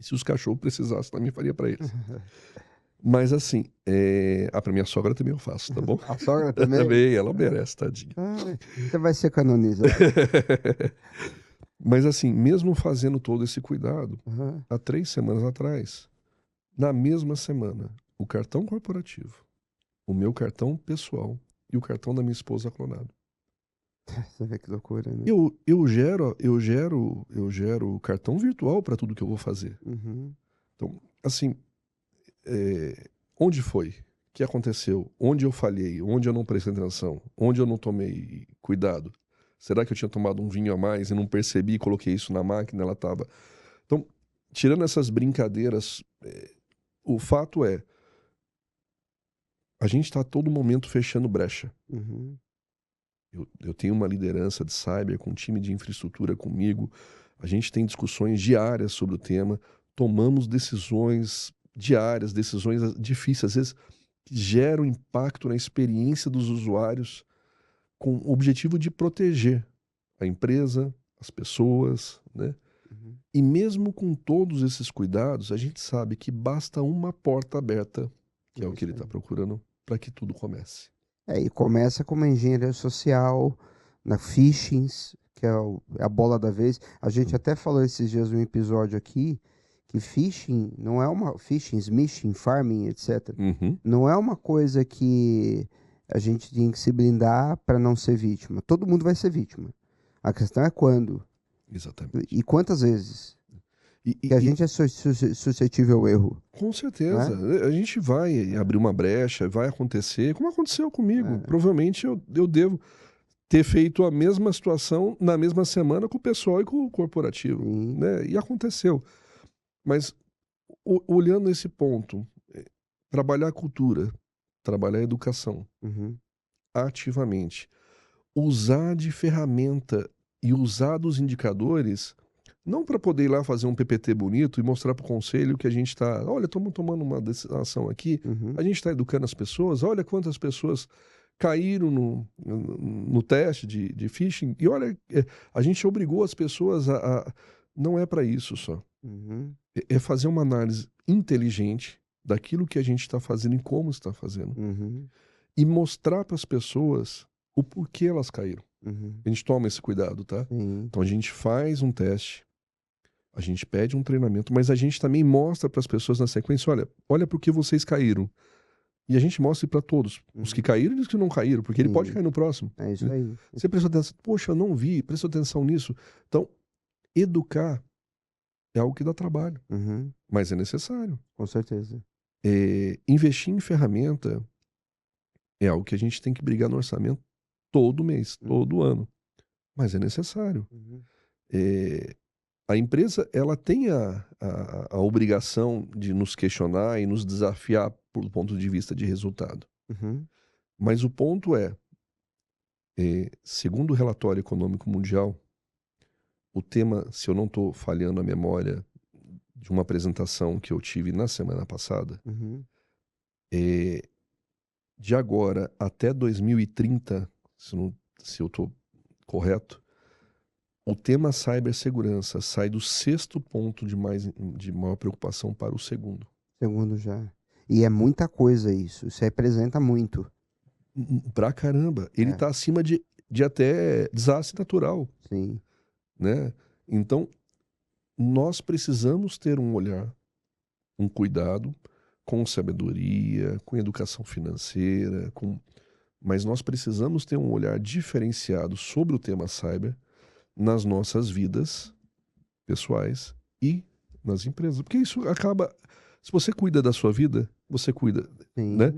E se os cachorros precisassem, também faria para eles. Mas assim, para minha sogra também eu faço, tá bom? A sogra também? Também, ela merece, tadinha. Você vai ser canonizado. Mas assim, mesmo fazendo todo esse cuidado, Uhum. há 3 semanas atrás, na mesma semana, o cartão corporativo, o meu cartão pessoal e o cartão da minha esposa clonado. Você vê que loucura, né? Eu gero cartão virtual para tudo que eu vou fazer. Uhum. Então, assim, onde foi? O que aconteceu? Onde eu falhei? Onde eu não prestei atenção? Onde eu não tomei cuidado? Será que eu tinha tomado um vinho a mais e não percebi e coloquei isso na máquina? Ela estava... Então, tirando essas brincadeiras, o fato é, a gente está a todo momento fechando brecha. Uhum. Eu tenho uma liderança de cyber com um time de infraestrutura comigo. A gente tem discussões diárias sobre o tema. Tomamos decisões diárias, decisões difíceis, às vezes que geram impacto na experiência dos usuários com o objetivo de proteger a empresa, as pessoas, né? Uhum. E mesmo com todos esses cuidados, a gente sabe que basta uma porta aberta, que é o que ele está procurando, para que tudo comece. E começa com uma engenharia social, na phishing, que é a bola da vez. A gente até falou esses dias num episódio aqui que phishing não é uma... Phishing, smishing, farming, etc. Uhum. Não é uma coisa que a gente tem que se blindar para não ser vítima. Todo mundo vai ser vítima. A questão é quando Exatamente. e quantas vezes. E Que a gente é suscetível ao erro. com certeza. A gente vai abrir uma brecha, vai acontecer, como aconteceu comigo. Provavelmente eu devo ter feito a mesma situação na mesma semana com o pessoal e com o corporativo, né? E aconteceu. Mas olhando esse ponto, trabalhar a cultura, trabalhar a educação Uhum. ativamente, usar de ferramenta e usar dos indicadores, não para poder ir lá fazer um PPT bonito e mostrar para o conselho que a gente está, olha, estamos tomando uma ação aqui, Uhum. a gente está educando as pessoas, olha quantas pessoas caíram no teste de phishing, e olha, a gente obrigou as pessoas a... Não é para isso só. Uhum. É fazer uma análise inteligente daquilo que a gente está fazendo e como está fazendo. Uhum. E mostrar para as pessoas o porquê elas caíram. Uhum. A gente toma esse cuidado, tá? Sim. Então a gente faz um teste, a gente pede um treinamento, mas a gente também mostra para as pessoas na sequência, olha por que vocês caíram. E a gente mostra para todos, os que caíram e os que não caíram, porque ele pode cair no próximo. É isso aí. Você prestou atenção, poxa, eu não vi, prestou atenção nisso. Então, educar é algo que dá trabalho, Uhum. mas é necessário. Com certeza. Investir em ferramenta é algo que a gente tem que brigar no orçamento todo mês, todo ano. Mas é necessário. Uhum. A empresa, ela tem a obrigação de nos questionar e nos desafiar do ponto de vista de resultado. Uhum. Mas o ponto segundo o relatório econômico mundial, o tema, se eu não estou falhando a memória de uma apresentação que eu tive na semana passada, Uhum. de agora até 2030, se eu estou correto, o tema cibersegurança sai do 6º ponto de maior preocupação para o 2º. Segundo já. E é muita coisa isso. Isso representa muito. Pra caramba. Ele É. está acima de até desastre natural, Sim. né? Então, nós precisamos ter um olhar, um cuidado com sabedoria, com educação financeira, mas nós precisamos ter um olhar diferenciado sobre o tema cyber nas nossas vidas pessoais e nas empresas. Porque isso acaba... Se você cuida da sua vida, você cuida, Sim. né?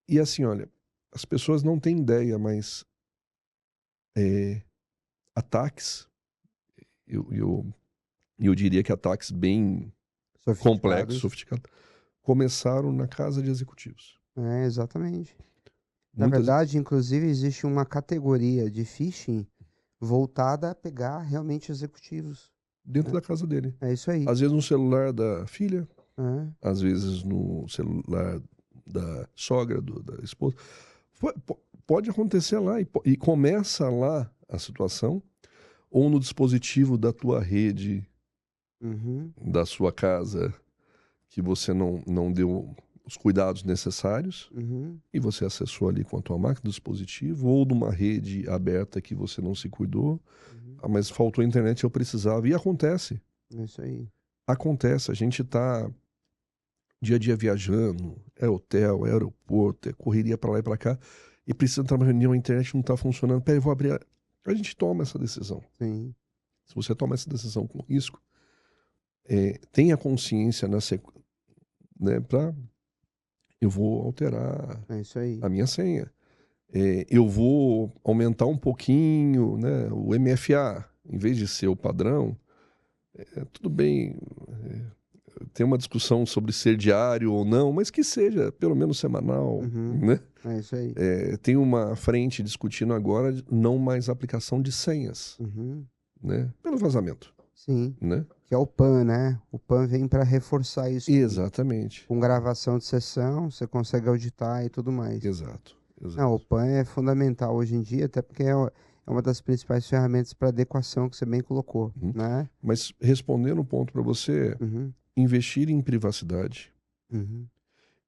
E assim, olha, as pessoas não têm ideia, mas ataques, eu diria que ataques bem complexos, sofisticados, começaram na casa de executivos. É, exatamente. Na Muitas- verdade, inclusive, existe uma categoria de phishing voltada a pegar realmente executivos. dentro da casa dele. É isso aí. Às vezes no celular da filha, É. às vezes no celular da sogra, da esposa. Pode acontecer lá e começa lá a situação, ou no dispositivo da tua rede, Uhum. da sua casa, que você não deu os cuidados necessários, Uhum. e você acessou ali com a tua máquina do dispositivo, ou de uma rede aberta que você não se cuidou. Uhum. Ah, mas faltou a internet, eu precisava. E acontece. É isso aí. Acontece. A gente tá dia a dia viajando, é hotel, é aeroporto, é correria pra lá e pra cá, e precisa entrar numa reunião, a internet não tá funcionando. Peraí, eu vou abrir. A gente toma essa decisão. Sim. Se você toma essa decisão com risco, tenha consciência né, eu vou alterar É isso aí. a minha senha. Eu vou aumentar um pouquinho, né, o MFA, em vez de ser o padrão. Tudo bem, tem uma discussão sobre ser diário ou não, mas que seja pelo menos semanal, Uhum. né? É isso aí. Tem uma frente discutindo agora não mais aplicação de senhas, Uhum. né? Pelo vazamento, Sim. né? Que é o PAN, né? O PAN vem para reforçar isso. Exatamente. Com gravação de sessão, você consegue auditar e tudo mais. Exato. Não, o PAN é fundamental hoje em dia, até porque é uma das principais ferramentas para adequação que você bem colocou, Uhum. né? Mas respondendo um ponto para você, Uhum. investir em privacidade, Uhum.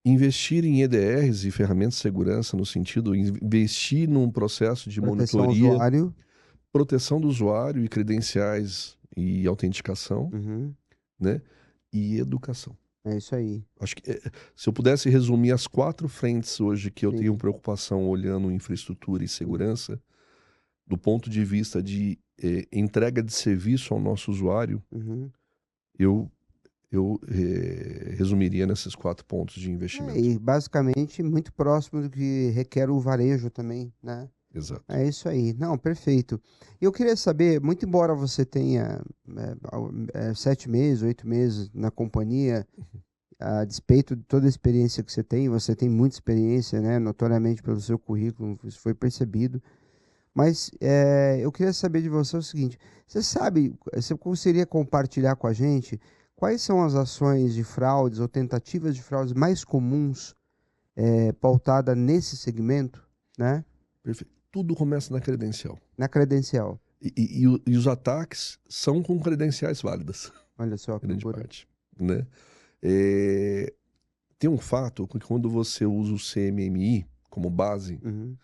investir em EDRs e ferramentas de segurança no sentido investir num processo de Proteção ao monitoria, usuário. proteção do usuário e credenciais e autenticação, Uhum. né? E educação. É isso aí. Acho que se eu pudesse resumir as 4 frentes hoje que eu Sim. tenho preocupação olhando infraestrutura e segurança, do ponto de vista de entrega de serviço ao nosso usuário, Uhum. eu resumiria nesses 4 pontos de investimento. E basicamente muito próximo do que requer o varejo também, né? Exato. É isso aí. Não, perfeito. Eu queria saber, muito embora você tenha 7 meses, 8 meses na companhia, a despeito de toda a experiência que você tem muita experiência, né? Notoriamente pelo seu currículo, isso foi percebido. Mas eu queria saber de você o seguinte: você conseguiria compartilhar com a gente quais são as ações de fraudes ou tentativas de fraudes mais comuns pautada nesse segmento, né? Perfeito. Tudo começa na credencial. Na credencial. E os ataques são com credenciais válidas, Olha só que grande loucura. parte, né? Tem um fato que quando você usa o CMMI como base, Uhum,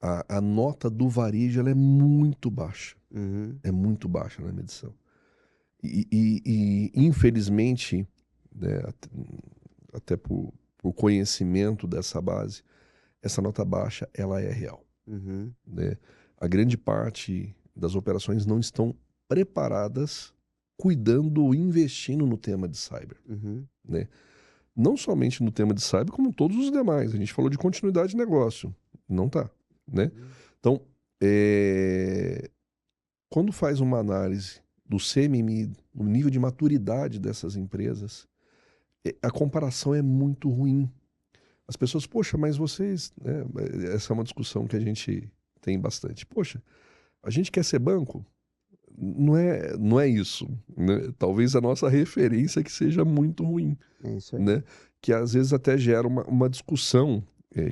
a nota do varejo ela é muito baixa. uhum, É muito baixa na medição. E, infelizmente, né, até por conhecimento dessa base, essa nota baixa ela é real. uhum, Né? A grande parte das operações não estão preparadas, cuidando ou investindo no tema de cyber. uhum, Né? Não somente no tema de cyber, como todos os demais. A gente falou de continuidade de negócio. Não tá. Né? Então, quando faz uma análise do CMMI, o nível de maturidade dessas empresas, a comparação é muito ruim. As pessoas, poxa, mas vocês, né, essa é uma discussão que a gente tem bastante. Poxa, a gente quer ser banco? Não é isso, né? Talvez a nossa referência que seja muito ruim, É isso aí. né? Que às vezes até gera uma discussão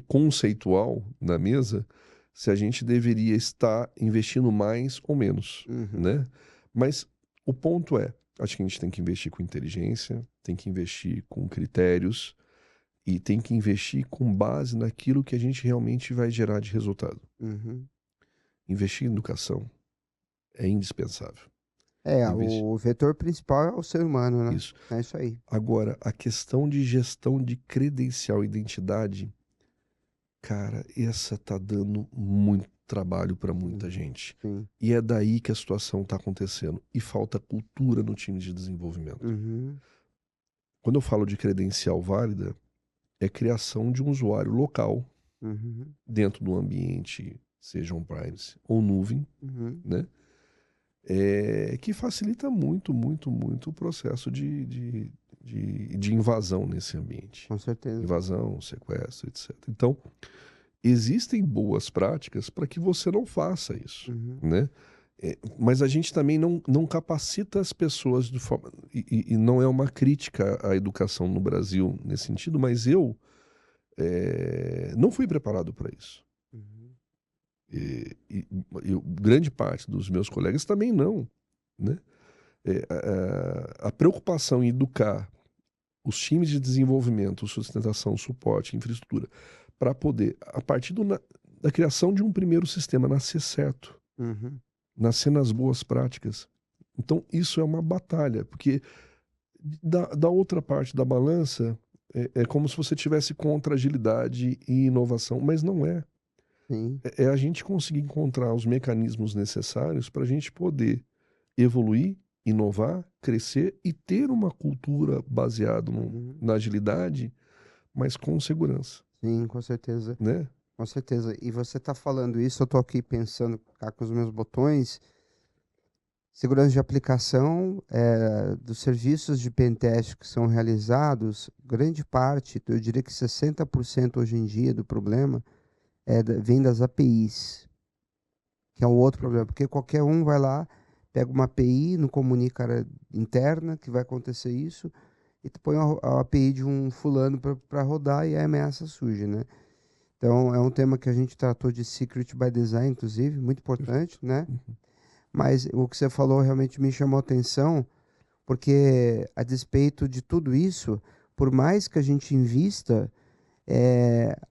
conceitual na mesa se a gente deveria estar investindo mais ou menos, Uhum. né? Mas o ponto é, acho que a gente tem que investir com inteligência, tem que investir com critérios e tem que investir com base naquilo que a gente realmente vai gerar de resultado. Uhum. Investir em educação é indispensável. É, Investir. o vetor principal é o ser humano, né? Isso. É isso aí. Agora, a questão de gestão de credencial e identidade, cara, essa tá dando muito trabalho para muita gente. Sim. E é daí que a situação tá acontecendo. E falta cultura no time de desenvolvimento. Uhum. Quando eu falo de credencial válida, é criação de um usuário local Uhum. dentro do ambiente, seja on-premise ou nuvem, Uhum. né? Que facilita muito, muito, muito o processo de invasão nesse ambiente. Com certeza. Invasão, sequestro, etc. Então, existem boas práticas para que você não faça isso, Uhum. né? Mas a gente também não capacita as pessoas de forma... E não é uma crítica à educação no Brasil nesse sentido, mas eu não fui preparado para isso. Uhum. E grande parte dos meus colegas também não, né? A preocupação em educar os times de desenvolvimento, sustentação, suporte, infraestrutura, para poder, a partir da criação de um primeiro sistema, nascer certo, Uhum. nascer nas boas práticas. Então, isso é uma batalha, porque da outra parte da balança, é como se você tivesse contra agilidade e inovação, mas não é. Sim. É a gente conseguir encontrar os mecanismos necessários para a gente poder evoluir, inovar, crescer e ter uma cultura baseada Uhum. na agilidade, mas com segurança, Sim, com certeza. né? Com certeza. E você está falando isso, eu estou aqui pensando cá com os meus botões. Segurança de aplicação dos serviços de pentest que são realizados, grande parte, eu diria que 60% hoje em dia do problema vem das APIs, que é um outro problema, porque qualquer um vai lá, pega uma API, não comunica a área interna que vai acontecer isso, e tu põe a API de um fulano para rodar e a ameaça surge, né? Então, é um tema que a gente tratou de Security by Design, inclusive, muito importante, né? Mas o que você falou realmente me chamou a atenção, porque a despeito de tudo isso, por mais que a gente invista,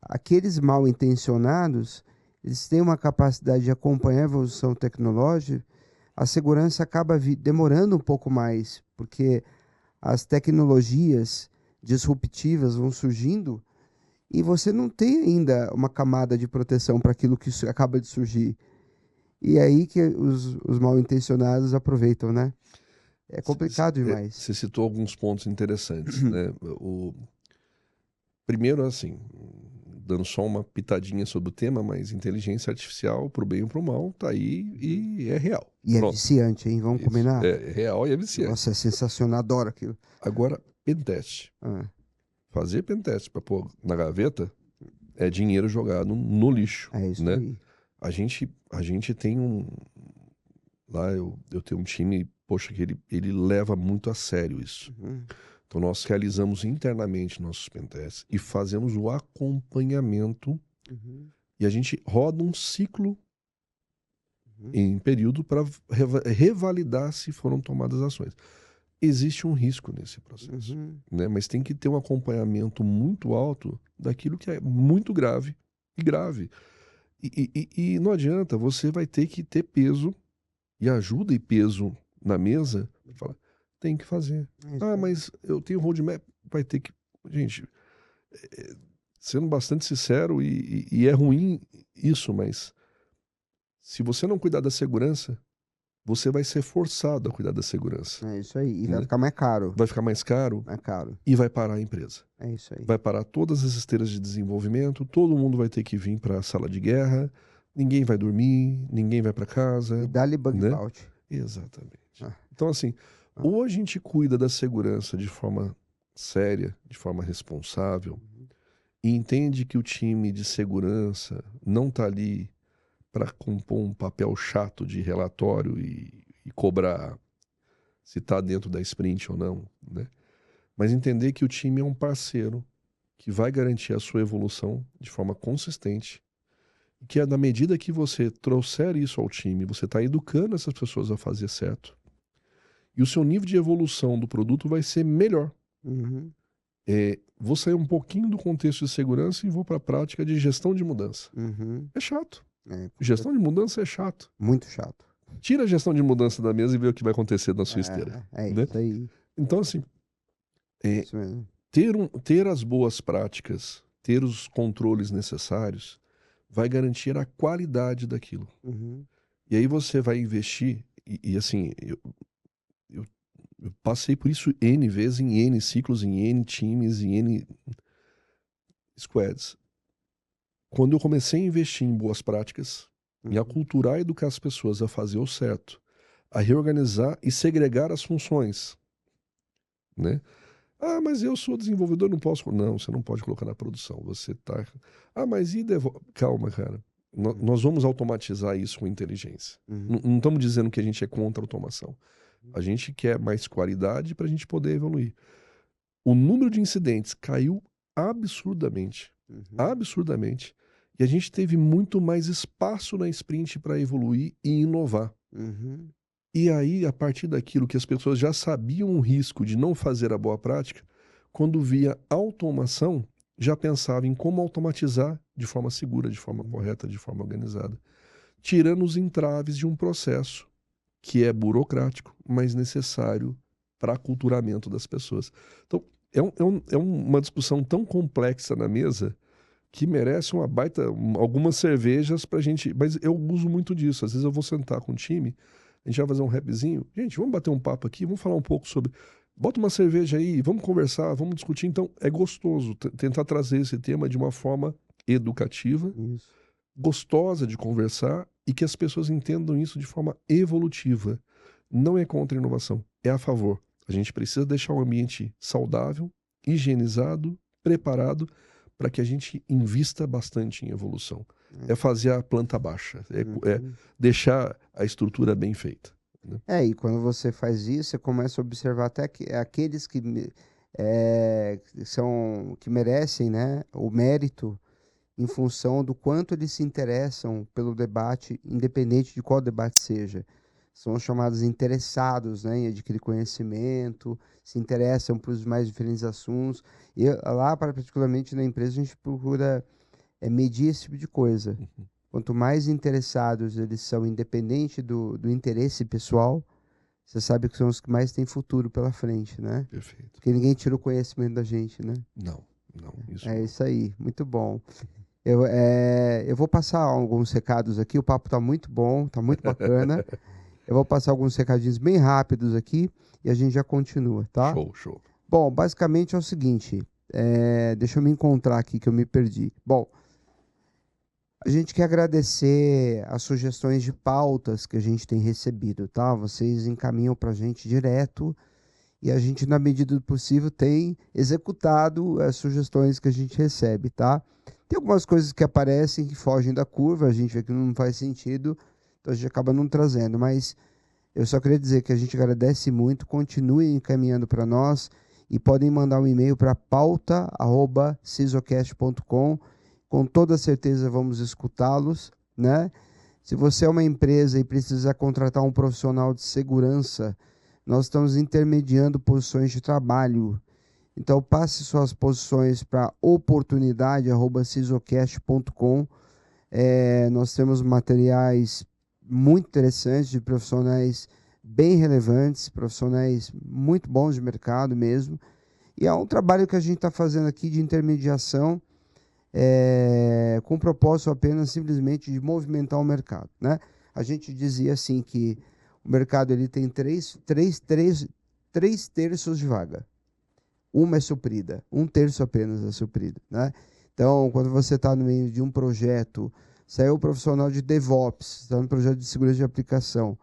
aqueles mal intencionados, eles têm uma capacidade de acompanhar a evolução tecnológica, a segurança acaba demorando um pouco mais, porque as tecnologias disruptivas vão surgindo e você não tem ainda uma camada de proteção para aquilo que acaba de surgir. E é aí que os mal intencionados aproveitam, né? É complicado demais. Você citou alguns pontos interessantes, né? Primeiro, assim, dando só uma pitadinha sobre o tema, mas inteligência artificial, pro bem ou pro mal, tá aí e é real. E Pronto. é viciante, hein? Vamos Isso. combinar? É real e é viciante. Nossa, é sensacional, adoro aquilo. Agora, pentest. Ah, Fazer pentest para pôr na gaveta é dinheiro jogado no lixo, é isso né? aí. A gente tem lá eu tenho um time, poxa, que ele leva muito a sério isso. Uhum. Então nós realizamos internamente nossos pentests e fazemos o acompanhamento Uhum. e a gente roda um ciclo Uhum. em período para revalidar se foram tomadas ações. Existe um risco nesse processo, Uhum. né? Mas tem que ter um acompanhamento muito alto daquilo que é muito grave e grave. E não adianta, você vai ter que ter peso e ajuda e peso na mesa para falar, tem que fazer. É isso Ah, aí. mas eu tenho roadmap, vai ter que... Gente, sendo bastante sincero, e é ruim isso, mas se você não cuidar da segurança, você vai ser forçado a cuidar da segurança. É isso aí. E vai Né? ficar mais caro. Vai ficar mais caro Mais caro. e vai parar a empresa. É isso aí. Vai parar todas as esteiras de desenvolvimento, todo mundo vai ter que vir para a sala de guerra, ninguém vai dormir, ninguém vai para casa. E dá-lhe bug né? bounty. Exatamente. Então, assim, ou a gente cuida da segurança de forma séria, de forma responsável, e entende que o time de segurança não está ali para compor um papel chato de relatório e cobrar se está dentro da sprint ou não, né? Mas entender que o time é um parceiro que vai garantir a sua evolução de forma consistente, e que na medida que você trouxer isso ao time, você está educando essas pessoas a fazer certo, e o seu nível de evolução do produto vai ser melhor. Uhum. Vou sair um pouquinho do contexto de segurança e vou para a prática de gestão de mudança. Uhum. É chato. É, Gestão de mudança é chato. muito chato. Tira a gestão de mudança da mesa e vê o que vai acontecer na sua esteira. É né? isso aí. Então, assim, Isso mesmo. ter as boas práticas, ter os controles necessários, vai garantir a qualidade daquilo. Uhum. E aí você vai investir, e assim, eu passei por isso N vezes, em N ciclos, em N times, em N squads. Quando eu comecei a investir em boas práticas, em aculturar e educar as pessoas a fazer o certo, a reorganizar e segregar as funções, né? Ah, mas eu sou desenvolvedor, não posso... Não, você não pode colocar na produção, você tá... Ah, mas e Calma, cara. Nós vamos automatizar isso com inteligência. Não estamos dizendo que a gente é contra a automação. A gente quer mais qualidade para a gente poder evoluir. O número de incidentes caiu absurdamente. Absurdamente. E a gente teve muito mais espaço na sprint para evoluir e inovar. E aí, a partir daquilo que as pessoas já sabiam o risco de não fazer a boa prática, quando via automação, já pensava em como automatizar de forma segura, de forma correta, de forma organizada. Tirando os entraves de um processo que é burocrático, mas necessário para aculturamento das pessoas. Então, é uma discussão tão complexa na mesa que merece uma baita, algumas cervejas pra gente, mas eu uso muito disso. Às vezes eu vou sentar com o time, a gente vai fazer um rapzinho, gente, vamos bater um papo aqui, vamos falar um pouco sobre, bota uma cerveja aí, vamos conversar, vamos discutir. Então é gostoso tentar trazer esse tema de uma forma educativa, gostosa de conversar, e que as pessoas entendam isso de forma evolutiva. Não é contra a inovação, é a favor. A gente precisa deixar o ambiente saudável, higienizado, preparado, para que a gente invista bastante em evolução. É fazer a planta baixa, é deixar a estrutura bem feita. Né? E quando você faz isso, você começa a observar até que aqueles que merecem, né, o mérito em função do quanto eles se interessam pelo debate, independente de qual debate seja. São os chamados interessados, né, em adquirir conhecimento, se interessam por os mais diferentes assuntos. E lá, particularmente na empresa, a gente procura medir esse tipo de coisa. Quanto mais interessados eles são, independente do interesse pessoal, você sabe que são os que mais têm futuro pela frente, né? Perfeito. Porque ninguém tira o conhecimento da gente, né? Não. Isso É não. isso aí, muito bom. Eu vou passar alguns recados aqui, o papo está muito bom, está muito bacana. Eu vou passar alguns recadinhos bem rápidos aqui e a gente já continua, tá? Show. Bom, basicamente é o seguinte, deixa eu me encontrar aqui que eu me perdi. Bom, a gente quer agradecer as sugestões de pautas que a gente tem recebido, tá? Vocês encaminham para a gente direto e a gente, na medida do possível, tem executado as sugestões que a gente recebe, tá? Tem algumas coisas que aparecem que fogem da curva, a gente vê que não faz sentido, então a gente acaba não trazendo, mas eu só queria dizer que a gente agradece muito, continuem encaminhando para nós e podem mandar um e-mail para pauta@sisocast.com. Com toda certeza vamos escutá-los, né? Se você é uma empresa e precisa contratar um profissional de segurança, nós estamos intermediando posições de trabalho. Então passe suas posições para oportunidade@sisocast.com. Nós temos materiais muito interessantes de profissionais bem relevantes, profissionais muito bons de mercado mesmo. E é um trabalho que a gente está fazendo aqui de intermediação, com o propósito apenas simplesmente de movimentar o mercado, né? A gente dizia assim que o mercado ele tem três terços de vaga. Uma é suprida, um terço apenas é suprido, né? Então, quando você está no meio de um projeto, saiu o profissional de DevOps, está no projeto de segurança de aplicação,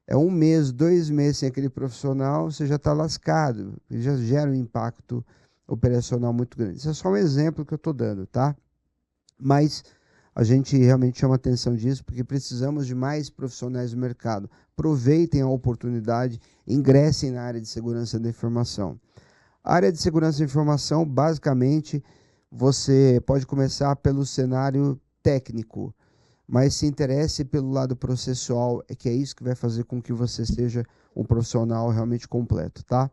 É 1 mês, 2 meses sem aquele profissional, você já está lascado. Já gera um impacto operacional muito grande. Isso é só um exemplo que eu estou dando, tá? Mas a gente realmente chama atenção disso porque precisamos de mais profissionais no mercado. Aproveitem a oportunidade, ingressem na área de segurança da informação. A área de segurança da informação, basicamente, você pode começar pelo cenário técnico, mas se interesse pelo lado processual, que é isso que vai fazer com que você seja um profissional realmente completo, tá?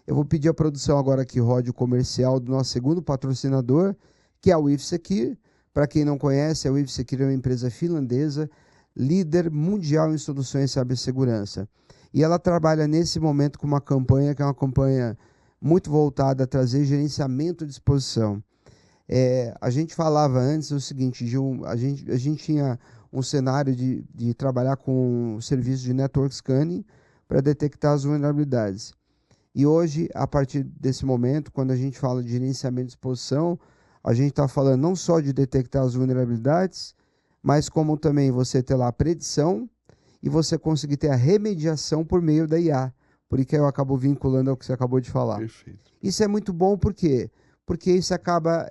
Eu vou pedir a produção agora que rode o comercial do nosso segundo patrocinador, que é a WIFSecure. Para quem não conhece, a WIFSecure é uma empresa finlandesa, líder mundial em soluções de cibersegurança. E ela trabalha nesse momento com uma campanha que é uma campanha muito voltada a trazer gerenciamento de exposição. A gente falava antes o seguinte, a gente tinha um cenário de trabalhar com um serviço de network scanning para detectar as vulnerabilidades. E hoje, a partir desse momento, quando a gente fala de gerenciamento de exposição, a gente está falando não só de detectar as vulnerabilidades, mas como também você ter lá a predição e você conseguir ter a remediação por meio da IA. Por isso que eu acabo vinculando ao que você acabou de falar. Perfeito. Isso é muito bom, por quê? Porque isso acaba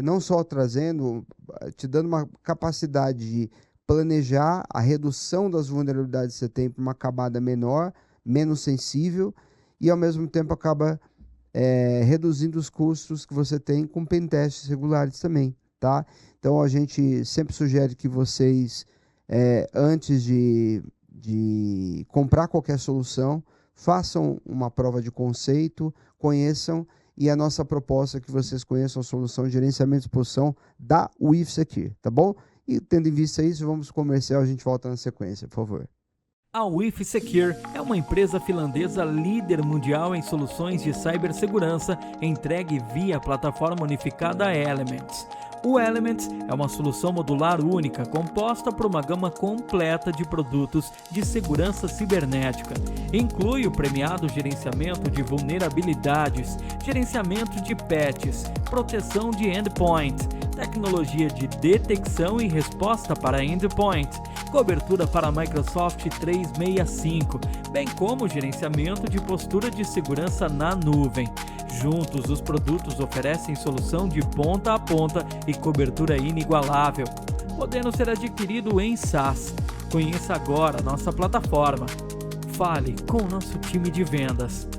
não só te dando uma capacidade de planejar a redução das vulnerabilidades que você tem para uma camada menor, menos sensível, e ao mesmo tempo acaba reduzindo os custos que você tem com pentests regulares também, tá? Então a gente sempre sugere que vocês, antes de comprar qualquer solução, façam uma prova de conceito, conheçam, e a nossa proposta é que vocês conheçam a solução de gerenciamento de exposição da WIFSecure, tá bom? E tendo em vista isso, vamos pro comercial, a gente volta na sequência, por favor. A WIFSecure é uma empresa finlandesa líder mundial em soluções de cibersegurança entregue via plataforma unificada Elements. O Elements é uma solução modular única composta por uma gama completa de produtos de segurança cibernética. Inclui o premiado gerenciamento de vulnerabilidades, gerenciamento de patches, proteção de endpoint, tecnologia de detecção e resposta para endpoint, cobertura para Microsoft 365, bem como gerenciamento de postura de segurança na nuvem. Juntos, os produtos oferecem solução de ponta a ponta e cobertura inigualável, podendo ser adquirido em SaaS. Conheça agora nossa plataforma. Fale com o nosso time de vendas.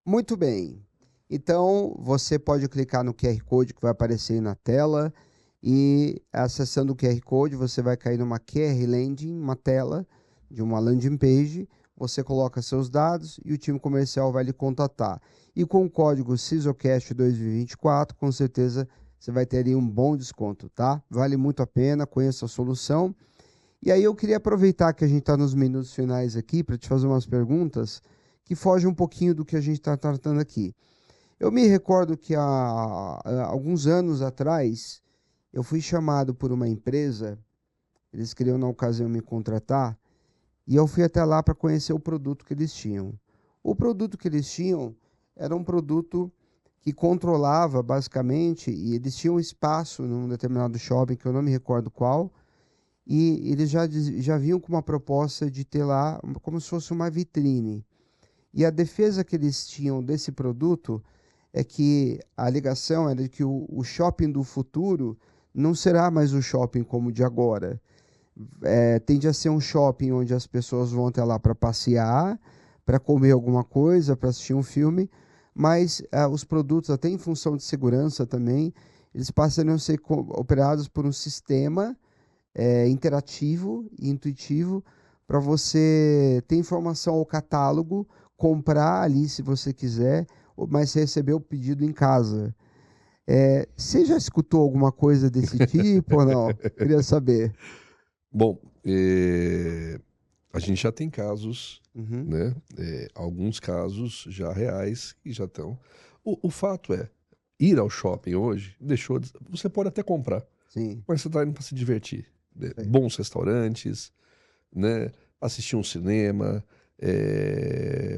Muito bem. Então, você pode clicar no QR Code que vai aparecer aí na tela e acessando o QR Code, você vai cair numa QR Landing, uma tela de uma landing page. Você coloca seus dados e o time comercial vai lhe contatar. E com o código CISOcast 2024, com certeza você vai ter aí um bom desconto, tá? Vale muito a pena, conheça a solução. E aí eu queria aproveitar que a gente está nos minutos finais aqui para te fazer umas perguntas que fogem um pouquinho do que a gente está tratando aqui. Eu me recordo que há alguns anos atrás, eu fui chamado por uma empresa, eles queriam na ocasião me contratar, e eu fui até lá para conhecer o produto que eles tinham. O produto que eles tinham era um produto que controlava basicamente, e eles tinham um espaço num determinado shopping, que eu não me recordo qual, e eles já vinham com uma proposta de ter lá como se fosse uma vitrine. E a defesa que eles tinham desse produto é que a alegação era de que o shopping do futuro não será mais o shopping como o de agora. Tende a ser um shopping onde as pessoas vão até lá para passear, para comer alguma coisa, para assistir um filme, mas os produtos, até em função de segurança também, eles passam a ser operados por um sistema interativo e intuitivo para você ter informação ao catálogo, comprar ali se você quiser, mas receber o pedido em casa. Você já escutou alguma coisa desse tipo ou não? Queria saber. Bom, a gente já tem casos, né? Alguns casos já reais que já estão. O fato é, ir ao shopping hoje deixou de... Você pode até comprar, Sim. mas você está indo para se divertir. Né? Bons restaurantes, né? Assistir um cinema,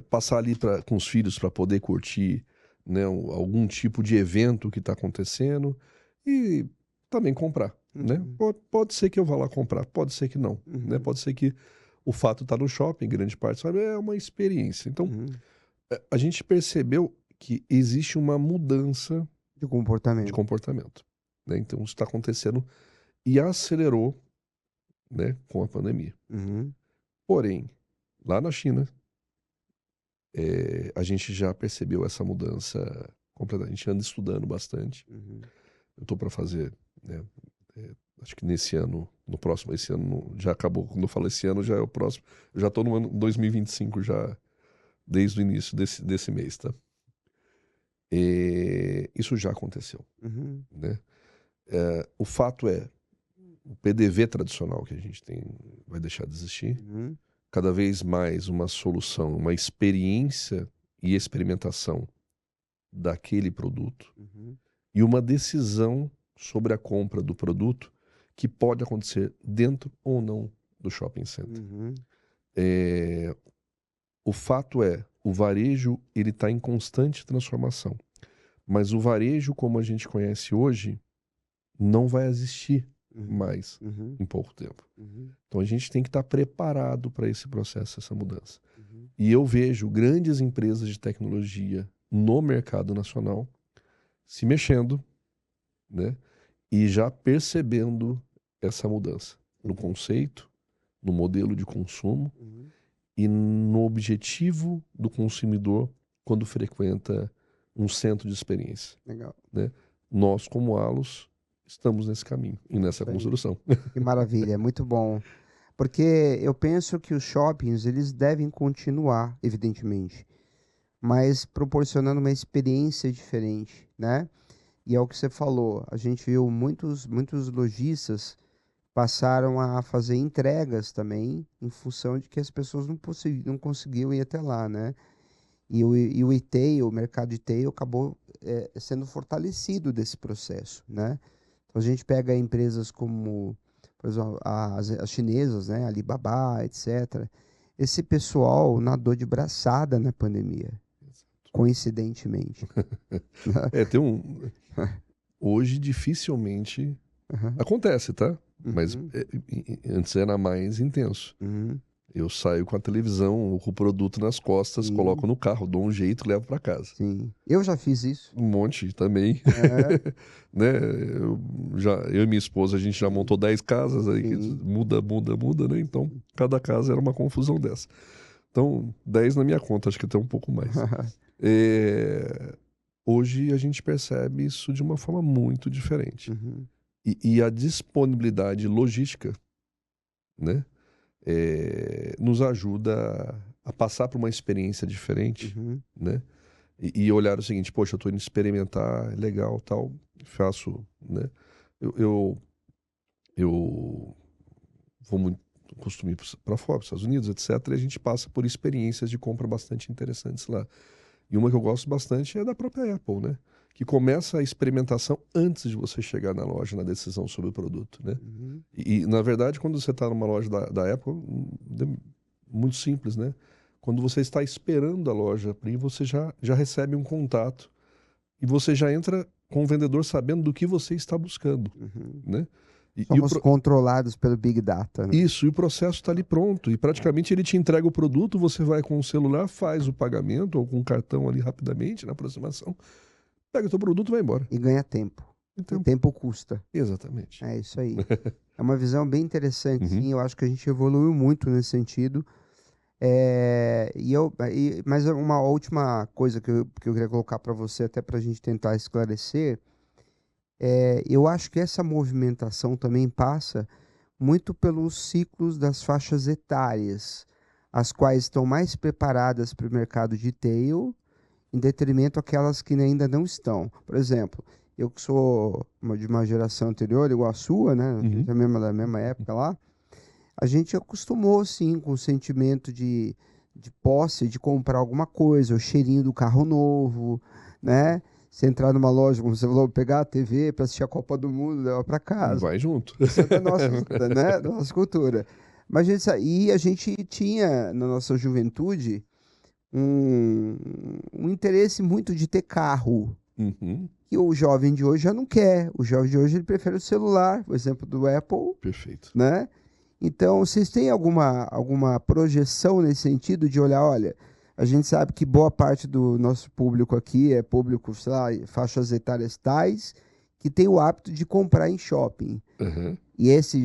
passar ali com os filhos para poder curtir, né? Algum tipo de evento que está acontecendo e também comprar. né? Pode ser que eu vá lá comprar, pode ser que não, né? Pode ser que o fato está no shopping, grande parte, sabe? É uma experiência. Então, a gente percebeu que existe uma mudança De de comportamento. comportamento, né? Então, isso está acontecendo e acelerou, né, com a pandemia. Porém, lá na China, a gente já percebeu essa mudança completa. A gente anda estudando bastante. Eu estou para fazer, né, acho que nesse ano, no próximo, esse ano já acabou. Quando eu falo esse ano, já é o próximo. Eu já estou no ano 2025, já desde o início desse mês, tá? Isso já aconteceu, né? O fato é, o PDV tradicional que a gente tem vai deixar de existir. Cada vez mais uma solução, uma experiência e experimentação daquele produto e uma decisão sobre a compra do produto que pode acontecer dentro ou não do shopping center. O fato é, o varejo ele está em constante transformação, mas o varejo como a gente conhece hoje não vai existir mais em pouco tempo. Então a gente tem que estar preparado para esse processo, essa mudança. E eu vejo grandes empresas de tecnologia no mercado nacional se mexendo, né? E já percebendo essa mudança no conceito, no modelo de consumo e no objetivo do consumidor quando frequenta um centro de experiência. Legal. Né? Nós, como Allos, estamos nesse caminho e nessa construção. Que maravilha, muito bom. Porque eu penso que os shoppings, eles devem continuar, evidentemente, mas proporcionando uma experiência diferente, né? E é o que você falou, a gente viu muitos lojistas passaram a fazer entregas também, em função de que as pessoas não conseguiam ir até lá, né? E o e-tail, o mercado de e-tail, acabou sendo fortalecido desse processo, né? Então a gente pega empresas como, por exemplo, as chinesas, né? Alibaba, etc. Esse pessoal nadou de braçada na pandemia, coincidentemente. Hoje dificilmente acontece, tá? Mas antes era mais intenso. Eu saio com a televisão, com o produto nas costas, coloco no carro, dou um jeito e levo para casa. Sim, eu já fiz isso. Um monte também. Né? Eu e minha esposa, a gente já montou 10 casas, aí que muda, né? Então, cada casa era uma confusão dessa. Então, 10 na minha conta, acho que até um pouco mais. Hoje a gente percebe isso de uma forma muito diferente. E a disponibilidade logística, né? Nos ajuda a passar por uma experiência diferente, né? E olhar o seguinte, poxa, eu estou indo experimentar, é legal, tal, faço, né? Eu vou muito, costumo ir para fora, para os Estados Unidos, etc. E a gente passa por experiências de compra bastante interessantes lá. E uma que eu gosto bastante é da própria Apple, né? Que começa a experimentação antes de você chegar na loja, na decisão sobre o produto, né? E na verdade, quando você está numa loja da Apple, é muito simples, né? Quando você está esperando a loja abrir, você já recebe um contato e você já entra com o vendedor sabendo do que você está buscando, né? Somos controlados pelo Big Data, né? Isso, e o processo está ali pronto. E praticamente ele te entrega o produto, você vai com o celular, faz o pagamento ou com o cartão ali rapidamente, na aproximação, pega o teu produto e vai embora. E ganha tempo. Então, o tempo custa. Exatamente. É isso aí. É uma visão bem interessante, sim. Eu acho que a gente evoluiu muito nesse sentido. Mas uma última coisa que eu queria colocar para você, até para a gente tentar esclarecer, eu acho que essa movimentação também passa muito pelos ciclos das faixas etárias, as quais estão mais preparadas para o mercado de retail, em detrimento aquelas que ainda não estão. Por exemplo, eu que sou de uma geração anterior, igual a sua, né? Da mesma época lá, a gente acostumou, sim, com o sentimento de posse, de comprar alguma coisa, o cheirinho do carro novo, né? Você entrar numa loja, como você falou, pegar a TV para assistir a Copa do Mundo, levar para casa. Vai junto. Isso é da nossa, né? Da nossa cultura. Mas a gente tinha, na nossa juventude, um interesse muito de ter carro, Uhum. que o jovem de hoje já não quer. O jovem de hoje ele prefere o celular, o exemplo do Apple, Perfeito. né? Então, vocês têm alguma projeção nesse sentido de olhar, olha, a gente sabe que boa parte do nosso público aqui é público, sei lá, faixas etárias tais, que tem o hábito de comprar em shopping. Uhum.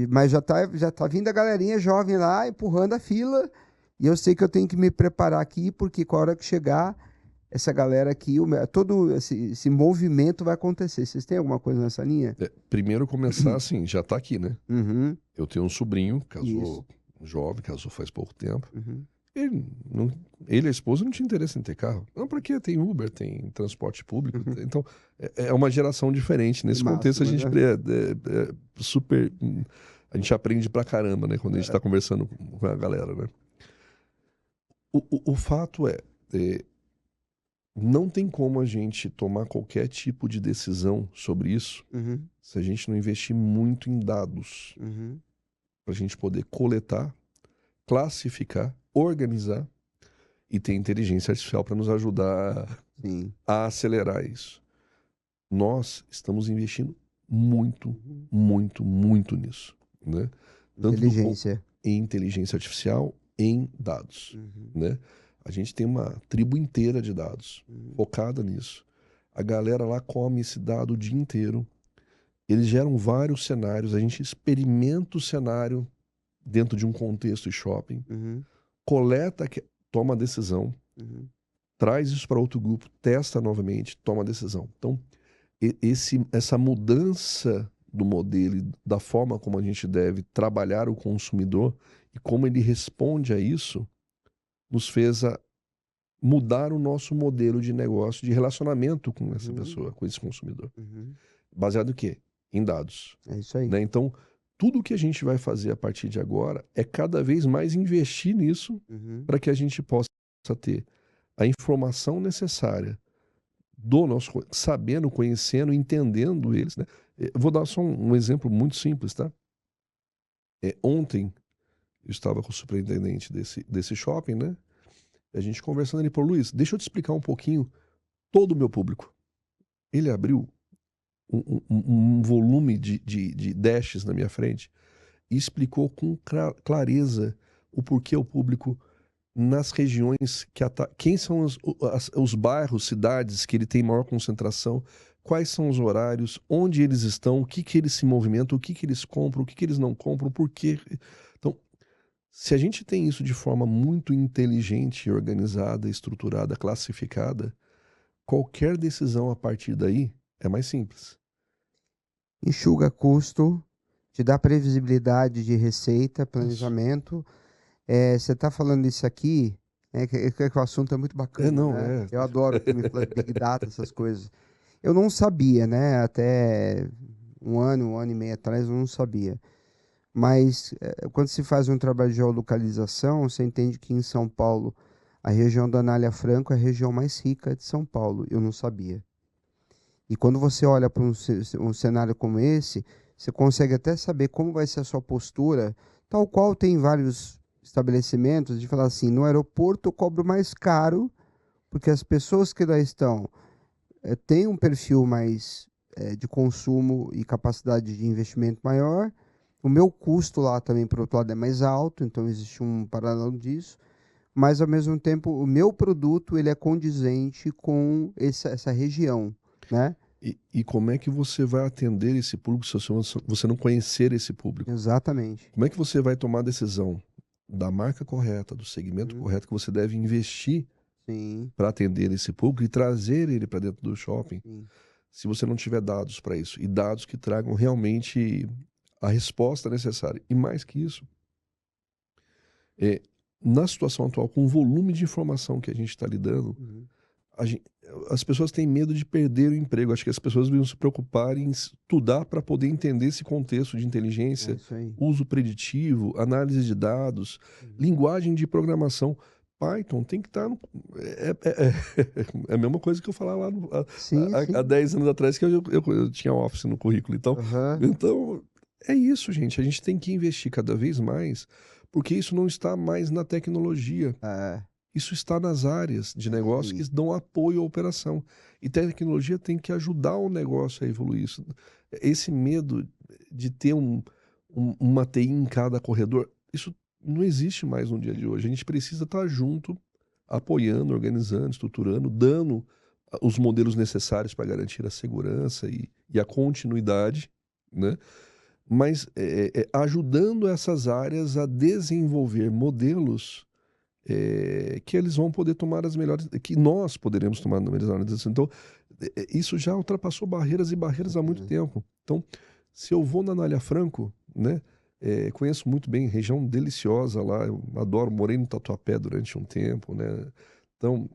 Mas já tá vindo a galerinha jovem lá, empurrando a fila, e eu sei que eu tenho que me preparar aqui, porque com a hora que chegar, essa galera aqui, todo esse movimento vai acontecer. Vocês têm alguma coisa nessa linha? Primeiro começar assim, já tá aqui, né? Uhum, Eu tenho um sobrinho, casou Isso. jovem, casou faz pouco tempo. uhum. Ele e a esposa não tinham interesse em ter carro. Não, pra quê? Tem Uber, tem transporte público. Então, é uma geração diferente. Nesse Máximo, contexto, a gente né? super... A gente aprende pra caramba, né? Quando a gente tá conversando com a galera, né? O fato não tem como a gente tomar qualquer tipo de decisão sobre isso Uhum, se a gente não investir muito em dados uhum, para a gente poder coletar, classificar, organizar e ter inteligência artificial para nos ajudar sim. a acelerar isso. Nós estamos investindo muito, Uhum. muito, muito nisso, né? Tanto Inteligência. em inteligência artificial, em dados, Uhum, né? A gente tem uma tribo inteira de dados uhum, focada nisso. A galera lá come esse dado o dia inteiro. Eles geram vários cenários. A gente experimenta o cenário dentro de um contexto de shopping, uhum, coleta, toma a decisão, uhum, traz isso para outro grupo, testa novamente, toma a decisão. Então, essa mudança do modelo e da forma como a gente deve trabalhar o consumidor e como ele responde a isso, nos fez mudar o nosso modelo de negócio, de relacionamento com essa uhum, pessoa, com esse consumidor. uhum. Baseado em quê? Em dados, É isso aí. né? Então, tudo que a gente vai fazer a partir de agora é cada vez mais investir nisso Uhum, para que a gente possa ter a informação necessária do nosso, sabendo, conhecendo, entendendo eles, né? Eu vou dar só um exemplo muito simples, tá? Ontem eu estava com o superintendente desse shopping, né? A gente conversando, ele falou, Luiz, deixa eu te explicar um pouquinho todo o meu público. Ele abriu um volume de dashes na minha frente e explicou com clareza o porquê o público nas regiões quem são os bairros, cidades que ele tem maior concentração, quais são os horários, onde eles estão, o que que eles se movimentam, o que que eles compram, o que que eles não compram, por quê. Então, se a gente tem isso de forma muito inteligente, organizada, estruturada, classificada, qualquer decisão a partir daí é mais simples. enxuga custo, te dá previsibilidade de receita, Isso. planejamento. Você está falando isso aqui, que o assunto é muito bacana, Não, né? Eu adoro que me fala Big Data, essas coisas. Eu não sabia, né? Até um ano e meio atrás, eu não sabia. Mas quando se faz um trabalho de geolocalização, você entende que em São Paulo, a região da Anália Franco é a região mais rica de São Paulo. Eu não sabia. E quando você olha para um cenário como esse, você consegue até saber como vai ser a sua postura, tal qual tem vários estabelecimentos de falar assim, no aeroporto eu cobro mais caro, porque as pessoas que lá estão têm um perfil mais de consumo e capacidade de investimento maior. O meu custo lá também, por outro lado, é mais alto, então existe um paralelo disso. Mas, ao mesmo tempo, o meu produto ele é condizente com essa região, né? E como é que você vai atender esse público se você não conhecer esse público? Exatamente. Como é que você vai tomar a decisão da marca correta, do segmento correto que você deve investir Sim, para atender esse público e trazer ele para dentro do shopping, sim. se você não tiver dados para isso e dados que tragam realmente a resposta necessária. E mais que isso, na situação atual, com o volume de informação que a gente está lidando, Uhum. as pessoas têm medo de perder o emprego. Acho que as pessoas deveriam se preocupar em estudar para poder entender esse contexto de É inteligência, isso aí. uso preditivo, análise de dados, linguagem de programação. Python tem que estar no... É a mesma coisa que eu falava lá Sim, sim. há 10 anos atrás, que eu tinha Office no currículo. Então, Aham. então, é isso, gente. A gente tem que investir cada vez mais, porque isso não está mais na tecnologia. É. Isso está nas áreas de negócio que dão apoio à operação. E tecnologia tem que ajudar o negócio a evoluir isso. Esse medo de ter uma TI em cada corredor, isso não existe mais no dia de hoje. A gente precisa estar junto, apoiando, organizando, estruturando, dando os modelos necessários para garantir a segurança e a continuidade, né? Mas ajudando essas áreas a desenvolver modelos que eles vão poder tomar as melhores, que nós poderemos tomar as melhores decisões. Então, isso já ultrapassou barreiras e barreiras há muito tempo. Então, se eu vou na Anália Franco, né, conheço muito bem, região deliciosa lá, eu adoro, morei no Tatuapé durante um tempo, né? Então,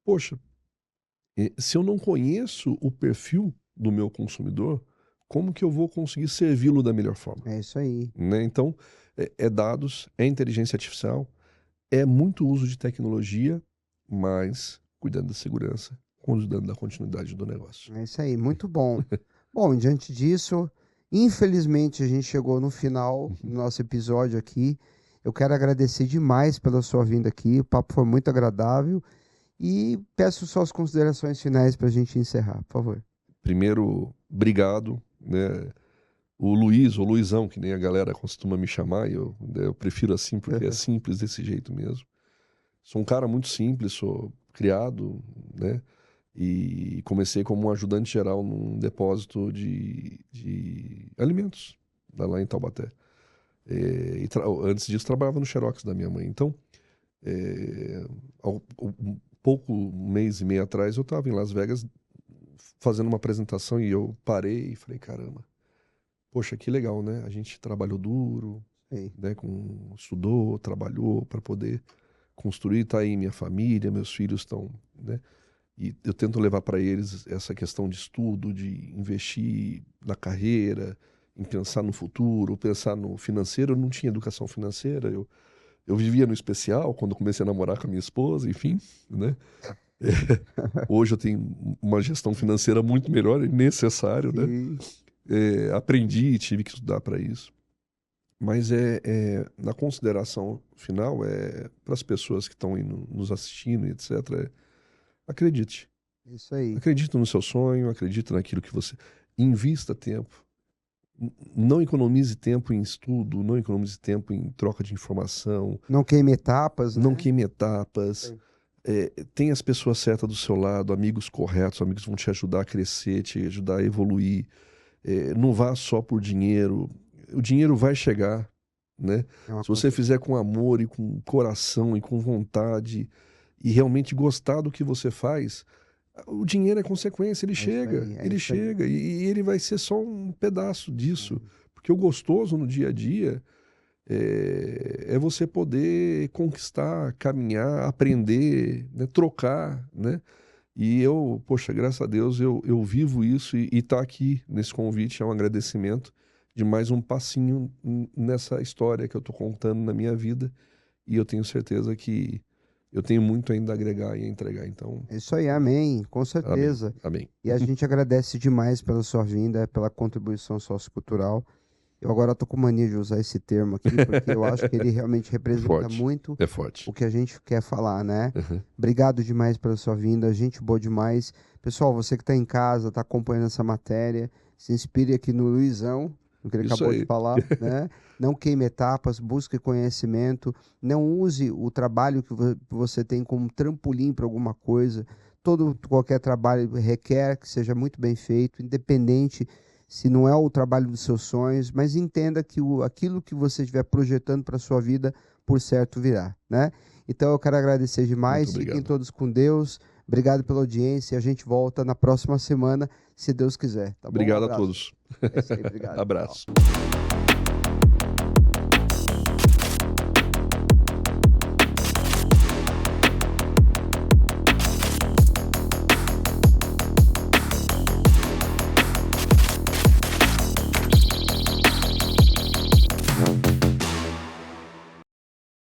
poxa, se eu não conheço o perfil do meu consumidor, como que eu vou conseguir servi-lo da melhor forma? É isso aí. Né? Então, dados, inteligência artificial, muito uso de tecnologia, mas cuidando da segurança, cuidando da continuidade do negócio. É isso aí, muito bom. Bom, diante disso, infelizmente a gente chegou no final do nosso episódio aqui. Eu quero agradecer demais pela sua vinda aqui, o papo foi muito agradável e peço suas considerações finais para a gente encerrar, por favor. Primeiro, obrigado, né? O Luiz, ou Luizão, que nem a galera costuma me chamar, eu prefiro assim porque é simples desse jeito mesmo. Sou um cara muito simples, sou criado, né? E comecei como um ajudante geral num depósito de alimentos lá em Taubaté. Antes disso, trabalhava no Xerox da minha mãe. Então, um mês e meio atrás, eu estava em Las Vegas fazendo uma apresentação e eu parei e falei, caramba, poxa, que legal, né? A gente trabalhou duro, né? Estudou, trabalhou para poder construir, tá aí minha família, meus filhos estão, né? E eu tento levar para eles essa questão de estudo, de investir na carreira, em pensar no futuro, pensar no financeiro. Eu não tinha educação financeira, eu vivia no especial quando comecei a namorar com a minha esposa, enfim, né? Hoje eu tenho uma gestão financeira muito melhor e necessário, né? Aprendi e tive que estudar para isso. Mas na consideração final, para as pessoas que estão nos assistindo, etc., acredite. Isso aí. Acredite no seu sonho, acredite naquilo que você... Invista tempo. Não economize tempo em estudo, não economize tempo em troca de informação. Não queime etapas, né? Não queime etapas. Tenha as pessoas certas do seu lado, amigos corretos, amigos que vão te ajudar a crescer, te ajudar a evoluir. Não vá só por dinheiro. O dinheiro vai chegar, né? Se você fizer com amor e com coração e com vontade e realmente gostar do que você faz, o dinheiro é consequência, ele chega, e ele vai ser só um pedaço disso. Porque o gostoso no dia a dia é você poder conquistar, caminhar, aprender, né? Trocar, né? E eu, poxa, graças a Deus, eu vivo isso e tá aqui nesse convite é um agradecimento de mais um passinho nessa história que eu tô contando na minha vida. E eu tenho certeza que eu tenho muito ainda a agregar e a entregar. Então, isso aí, amém, com certeza. Amém. E a gente agradece demais pela sua vinda, pela contribuição sociocultural. Eu agora tô com mania de usar esse termo aqui, porque eu acho que ele realmente representa muito o que a gente quer falar, né? Obrigado demais pela sua vinda, gente boa demais. Pessoal, você que está em casa, está acompanhando essa matéria, se inspire aqui no Luizão, no que ele acabou de falar, né? Não queime etapas, busque conhecimento, não use o trabalho que você tem como trampolim para alguma coisa. Qualquer trabalho requer que seja muito bem feito, independente se não é o trabalho dos seus sonhos, mas entenda que aquilo que você estiver projetando para a sua vida, por certo, virá, né? Então eu quero agradecer demais, fiquem todos com Deus, obrigado pela audiência, a gente volta na próxima semana, se Deus quiser. Tá bom? Obrigado a todos. É isso aí, obrigado. Abraço. Tchau.